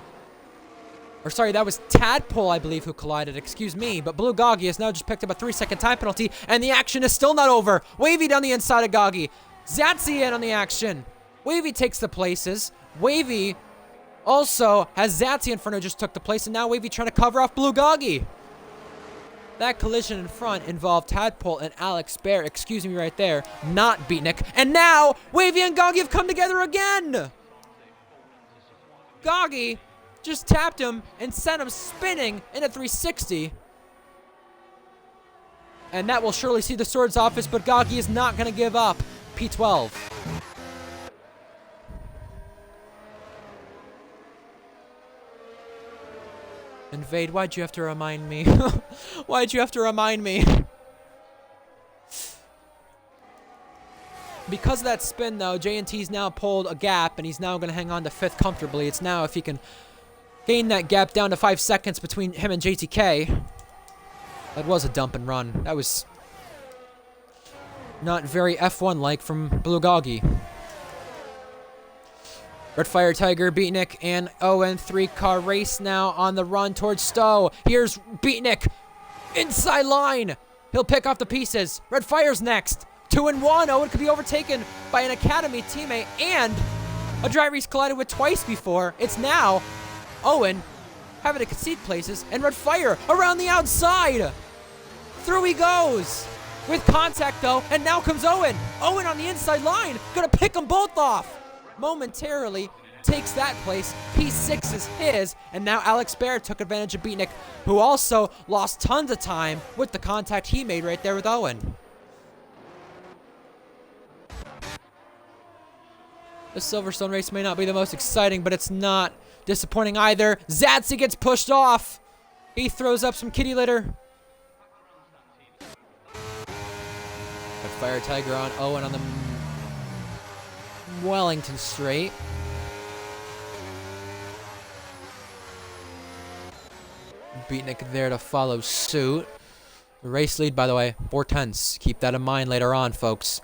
Or sorry, that was Tadpole, I believe, who collided. Excuse me. But Blue Goggy has now just picked up a 3-second time penalty, and the action is still not over. Wavy down the inside of Goggy. Zatsy in on the action. Wavy takes the places. Wavy also has Zatsy in front who just took the place, and now Wavy trying to cover off Blue Goggy. That collision in front involved Tadpole and Alex Bear. Excuse me right there. Not Beatnik. And now, Wavy and Goggy have come together again. Goggy just tapped him and sent him spinning in a 360. And that will surely see the Swords office, but Goggy is not going to give up. P12. Invade, why'd you have to remind me? Why'd you have to remind me? Because of that spin, though, J&T's now pulled a gap, and he's now going to hang on to 5th comfortably. It's now if he can gain that gap down to 5 seconds between him and JTK. That was a dump and run. That was not very F1-like from Blue Goggy. Red Fire Tiger, Beatnik, and Owen 3-car race now on the run towards Stowe. Here's Beatnik. Inside line. He'll pick off the pieces. Red Fire's next. 2-1. Owen could be overtaken by an Academy teammate and a driver he's collided with twice before. It's now Owen having to concede places, and Red Fire around the outside. Through he goes. With contact, though, and now comes Owen. Owen on the inside line. Gonna pick them both off. Momentarily takes that place. P6 is his, and now Alex Bear took advantage of Beatnik, who also lost tons of time with the contact he made right there with Owen. The Silverstone race may not be the most exciting, but it's not disappointing either. Zatsy gets pushed off. He throws up some kitty litter. Fire Tiger on Owen on the Wellington straight. Beatnik there to follow suit. The race lead, by the way, 4/10. Keep that in mind later on, folks.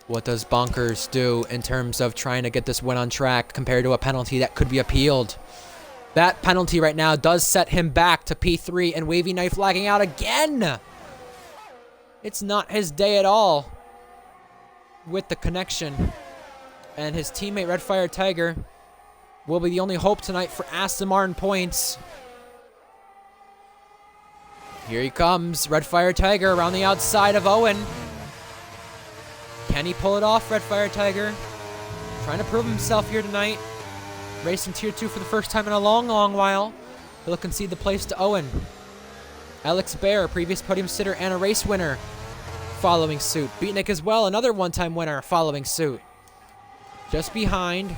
What does Bonkers do in terms of trying to get this win on track compared to a penalty that could be appealed? That penalty right now does set him back to P3, and Wavy Knife lagging out again. It's not his day at all with the connection. And his teammate Red Fire Tiger will be the only hope tonight for Aston Martin points. Here he comes, Red Fire Tiger around the outside of Owen. Can he pull it off, Red Fire Tiger? Trying to prove himself here tonight. Racing Tier 2 for the first time in a long, long while. He'll concede the place to Owen. Alex Bear, previous podium sitter and a race winner, following suit. Beatnik as well, another one-time winner, following suit. Just behind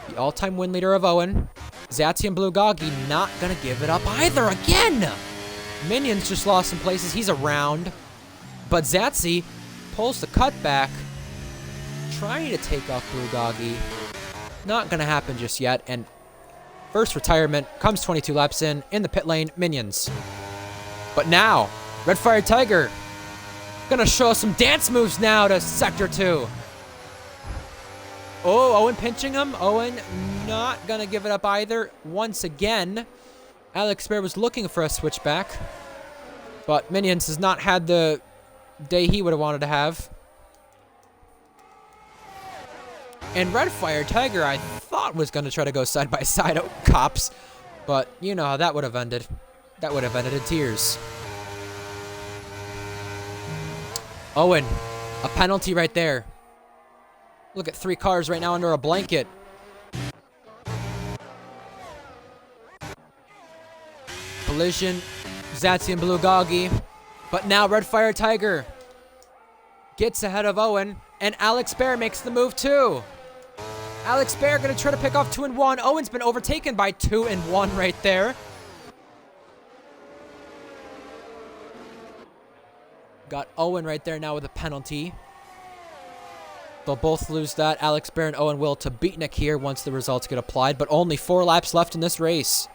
the all-time win leader of Owen, Zatsy and Blugagi not going to give it up either again. Minions just lost some places. He's around. But Zatsy pulls the cutback, trying to take off Blugagi. Not going to happen just yet. And first retirement comes 22 laps in the pit lane, Minions. But now, Red Fire Tiger going to show us some dance moves now to Sector 2. Oh, Owen pinching him. Owen not going to give it up either. Once again, Alex Bear was looking for a switchback, but Minions has not had the day he would have wanted to have. And Red Fire Tiger, I thought, was going to try to go side-by-side cops, but you know how that would have ended. That would have ended in tears. Owen, a penalty right there. Look at 3 cars right now under a blanket. Collision, Zatsy and Blugagi. But now Red Fire Tiger gets ahead of Owen, and Alex Bear makes the move too. Alex Bear going to try to pick off 2 and 1. Owen's been overtaken by 2 and 1 right there. Got Owen right there now with a penalty. They'll both lose that. Alex Bear and Owen will to Beatnik here once the results get applied, but only 4 laps left in this race.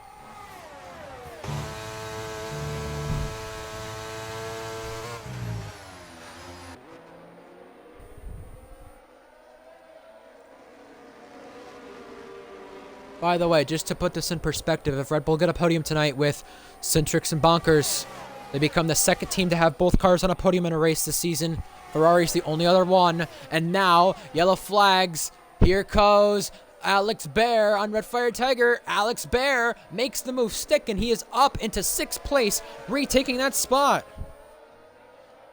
By the way, just to put this in perspective, if Red Bull get a podium tonight with Centrix and Bonkers, they become the second team to have both cars on a podium in a race this season. Ferrari's the only other one. And now, yellow flags. Here goes Alex Bear on Red Fire Tiger. Alex Bear makes the move stick, and he is up into 6th place, retaking that spot.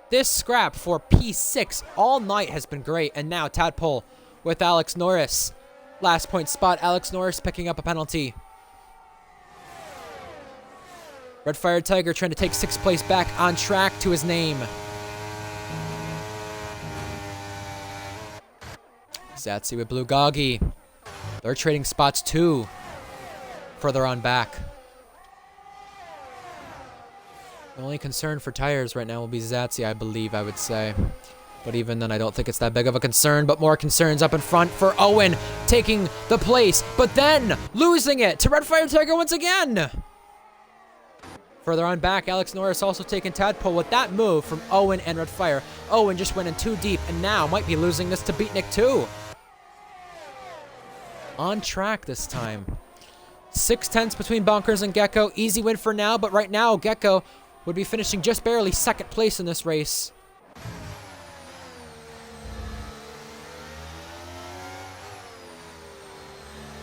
This scrap for P6 all night has been great. And now Tadpole with Alex Norris. Last point spot, Alex Norris picking up a penalty. Red Fire Tiger trying to take 6th place back on track to his name. Zatsy with Blugagi. They're trading spots too. Further on back. The only concern for tires right now will be Zatsy, I believe, I would say. But even then, I don't think it's that big of a concern. But more concerns up in front for Owen taking the place, but then losing it to Red Fire Tiger once again. Further on back, Alex Norris also taking Tadpole with that move from Owen and Red Fire. Owen just went in too deep and now might be losing this to Beatnik too. On track this time. 6/10 between Bonkers and Gecko. Easy win for now, but right now Gecko would be finishing just barely 2nd place in this race.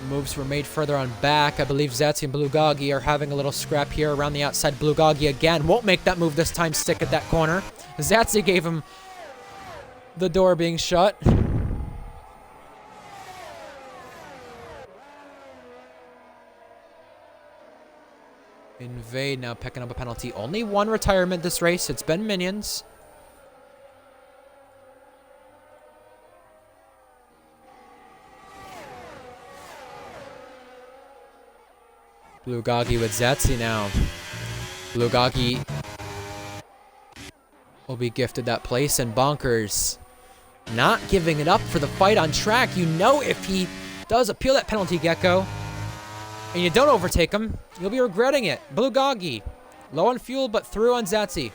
Moves were made further on back. I believe Zatsy and Blugagi are having a little scrap here around the outside. Blugagi again won't make that move this time, stick at that corner. Zatsy gave him the door being shut. Invade now picking up a penalty. Only 1 retirement this race. It's been Minions. Blugagi with Zatsy now. Blugagi will be gifted that place, and Bonkers not giving it up for the fight on track. You know, if he does appeal that penalty, Gecko, and you don't overtake him, you'll be regretting it. Blue Goggy, low on fuel, but through on Zatsy.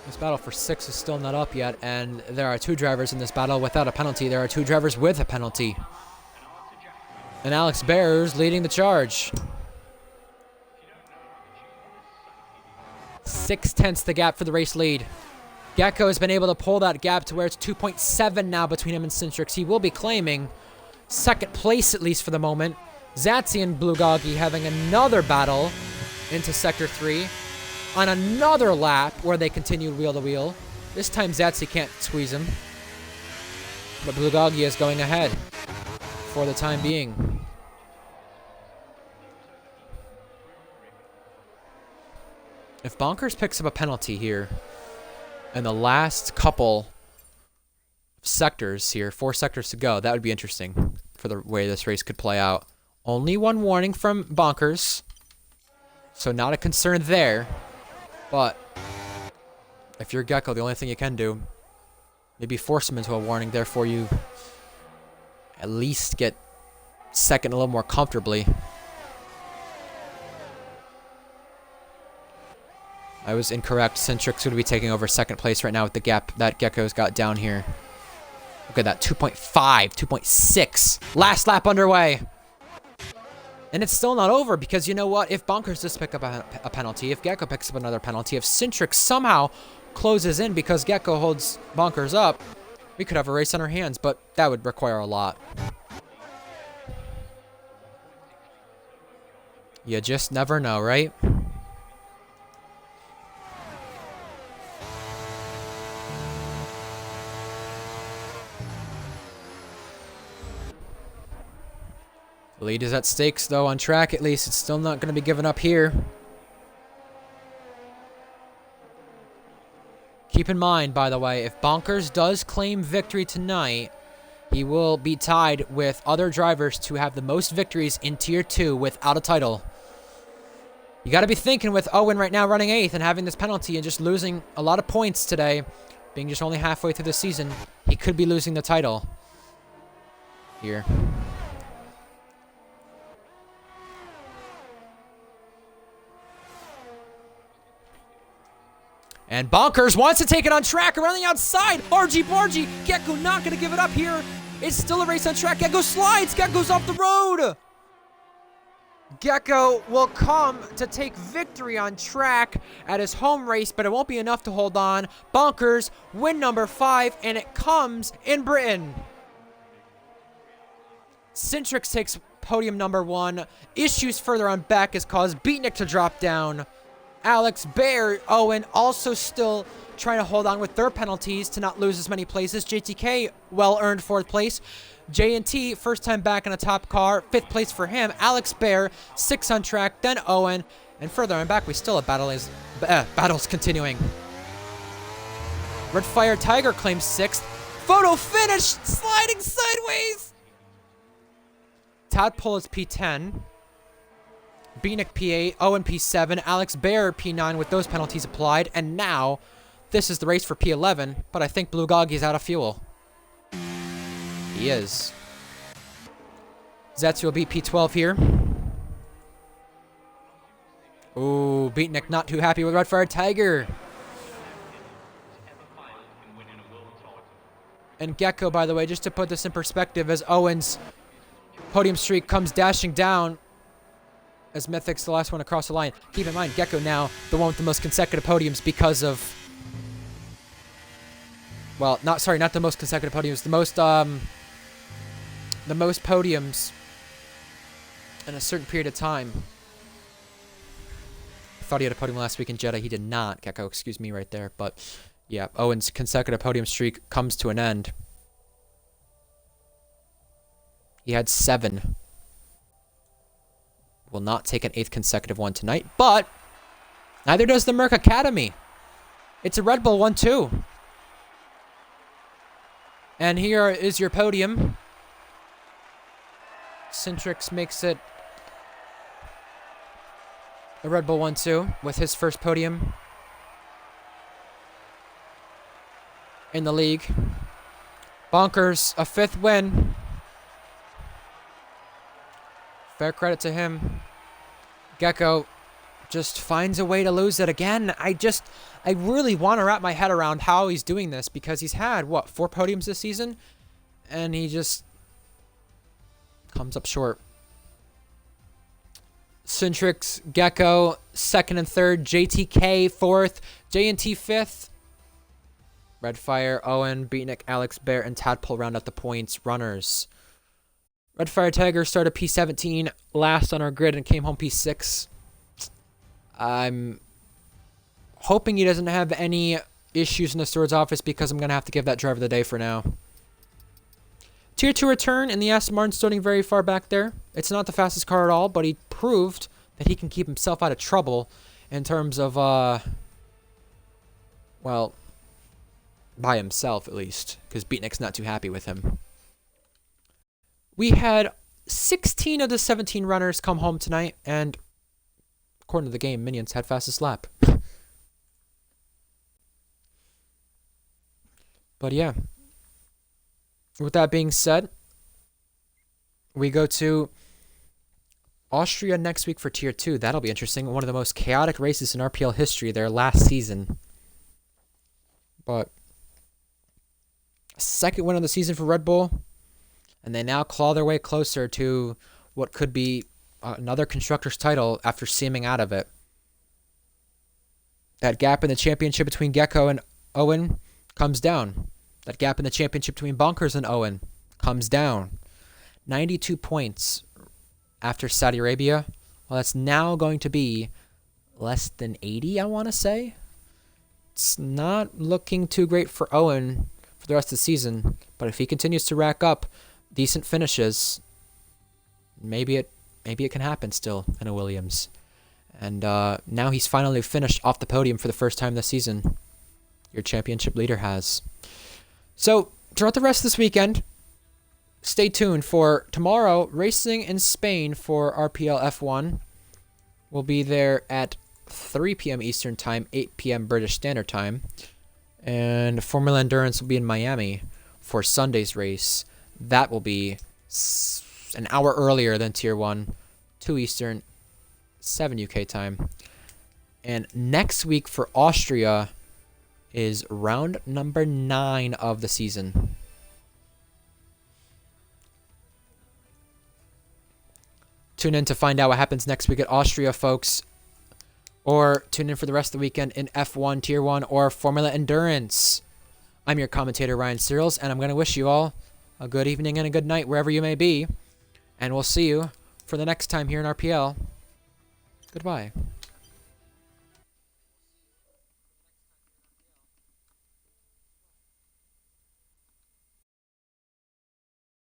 This battle for 6 is still not up yet, and there are 2 drivers in this battle without a penalty. There are 2 drivers with a penalty. And Alex Bear's leading the charge. 6/10 the gap for the race lead. Gecko has been able to pull that gap to where it's 2.7 now between him and Cintrix. He will be claiming second place, at least for the moment. Zatsy and Blue Goggy having another battle into Sector 3. On another lap where they continue wheel to wheel. This time Zatsy can't squeeze him. But Blue Goggy is going ahead for the time being. If Bonkers picks up a penalty here in the last couple sectors here, 4 sectors to go, that would be interesting for the way this race could play out. Only 1 warning from Bonkers, so not a concern there. But if you're Gecko, the only thing you can do, maybe force him into a warning, therefore you at least get second a little more comfortably. I was incorrect. Cintrix would be taking over second place right now with the gap that Gecko's got down here. Look at that, 2.5, 2.6. Last lap underway. And it's still not over because you know what? If Bonkers does pick up a penalty, if Gecko picks up another penalty, if Cintrix somehow closes in because Gecko holds Bonkers up, we could have a race on our hands, but that would require a lot. You just never know, right? The lead is at stakes, though, on track at least. It's still not going to be given up here. Keep in mind, by the way, if Bonkers does claim victory tonight, he will be tied with other drivers to have the most victories in Tier 2 without a title. You got to be thinking with Owen right now running 8th and having this penalty and just losing a lot of points today, being just only halfway through the season, he could be losing the title here. And Bonkers wants to take it on track around the outside. RG Bargy. Gecko not going to give it up here. It's still a race on track. Gecko slides. Gecko's off the road. Gecko will come to take victory on track at his home race, but it won't be enough to hold on. Bonkers win number 5, and it comes in Britain. Cintrix takes podium number 1. Issues further on back has caused Beatnik to drop down. Alex, Bear, Owen also still trying to hold on with their penalties to not lose as many places. JTK, well-earned 4th place. J&T, first time back in a top car, 5th place for him. Alex, Bear, 6 on track, then Owen. And further on back, we still have battles continuing. Red Fire Tiger claims 6th. Photo finish, sliding sideways. Tadpole is P10. Beatnik P8, Owen P7, Alex Bear P9 with those penalties applied, and now this is the race for P11, but I think Blue Goggy's out of fuel. He is. Zatsy will beat P12 here. Ooh, Beatnik not too happy with Redfire Tiger. And Gecko, by the way, just to put this in perspective, as Owen's podium streak comes dashing down, as Mythic's the last one across the line. Keep in mind, Gecko now the one with the most consecutive podiums because of... Well, not the most consecutive podiums. The most podiums in a certain period of time. I thought he had a podium last week in Jeddah. He did not. Gecko, excuse me right there. But, yeah, Owen's consecutive podium streak comes to an end. He had 7. Will not take an 8th consecutive one tonight, but neither does the Merc Academy. It's a Red Bull one too. And here is your podium. Centrix makes it a Red Bull 1-2 with his first podium in the league. Bonkers, a 5th win. Fair credit to him. Gecko just finds a way to lose it again. I really want to wrap my head around how he's doing this, because he's had, what, 4 podiums this season? And he just comes up short. Centrix, Gecko, 2nd and 3rd. JTK, 4th. JNT, 5th. Redfire, Owen, Beatnik, Alex, Bear, and Tadpole round out the points runners. Redfire Tiger started P17 last on our grid and came home P6. I'm hoping he doesn't have any issues in the steward's office, because I'm going to have to give that driver the day for now. Tier 2 return in the Aston Martin, starting very far back there. It's not the fastest car at all, but he proved that he can keep himself out of trouble in terms of, well, by himself at least, because Beatnik's not too happy with him. We had 16 of the 17 runners come home tonight, and according to the game, Minions had fastest lap. But yeah, with that being said, we go to Austria next week for Tier 2. That'll be interesting. One of the most chaotic races in RPL history there last season. But second win of the season for Red Bull, and they now claw their way closer to what could be another Constructors title after seeming out of it. That gap in the championship between Gecko and Owen comes down. That gap in the championship between Bonkers and Owen comes down. 92 points after Saudi Arabia. Well, that's now going to be less than 80, I want to say. It's not looking too great for Owen for the rest of the season, but if he continues to rack up decent finishes, maybe it can happen still in a Williams. And now he's finally finished off the podium for the first time this season. Your championship leader has. So, throughout the rest of this weekend, stay tuned for tomorrow, racing in Spain for RPL F1. We'll be there at 3 p.m. Eastern Time, 8 p.m. British Standard Time. And Formula Endurance will be in Miami for Sunday's race. That will be an hour earlier than Tier 1, 2 Eastern, 7 UK time. And next week for Austria is round number 9 of the season. Tune in to find out what happens next week at Austria, folks. Or tune in for the rest of the weekend in F1, Tier 1, or Formula Endurance. I'm your commentator, Ryan Searles, and I'm going to wish you all a good evening and a good night wherever you may be. And we'll see you for the next time here in RPL. Goodbye.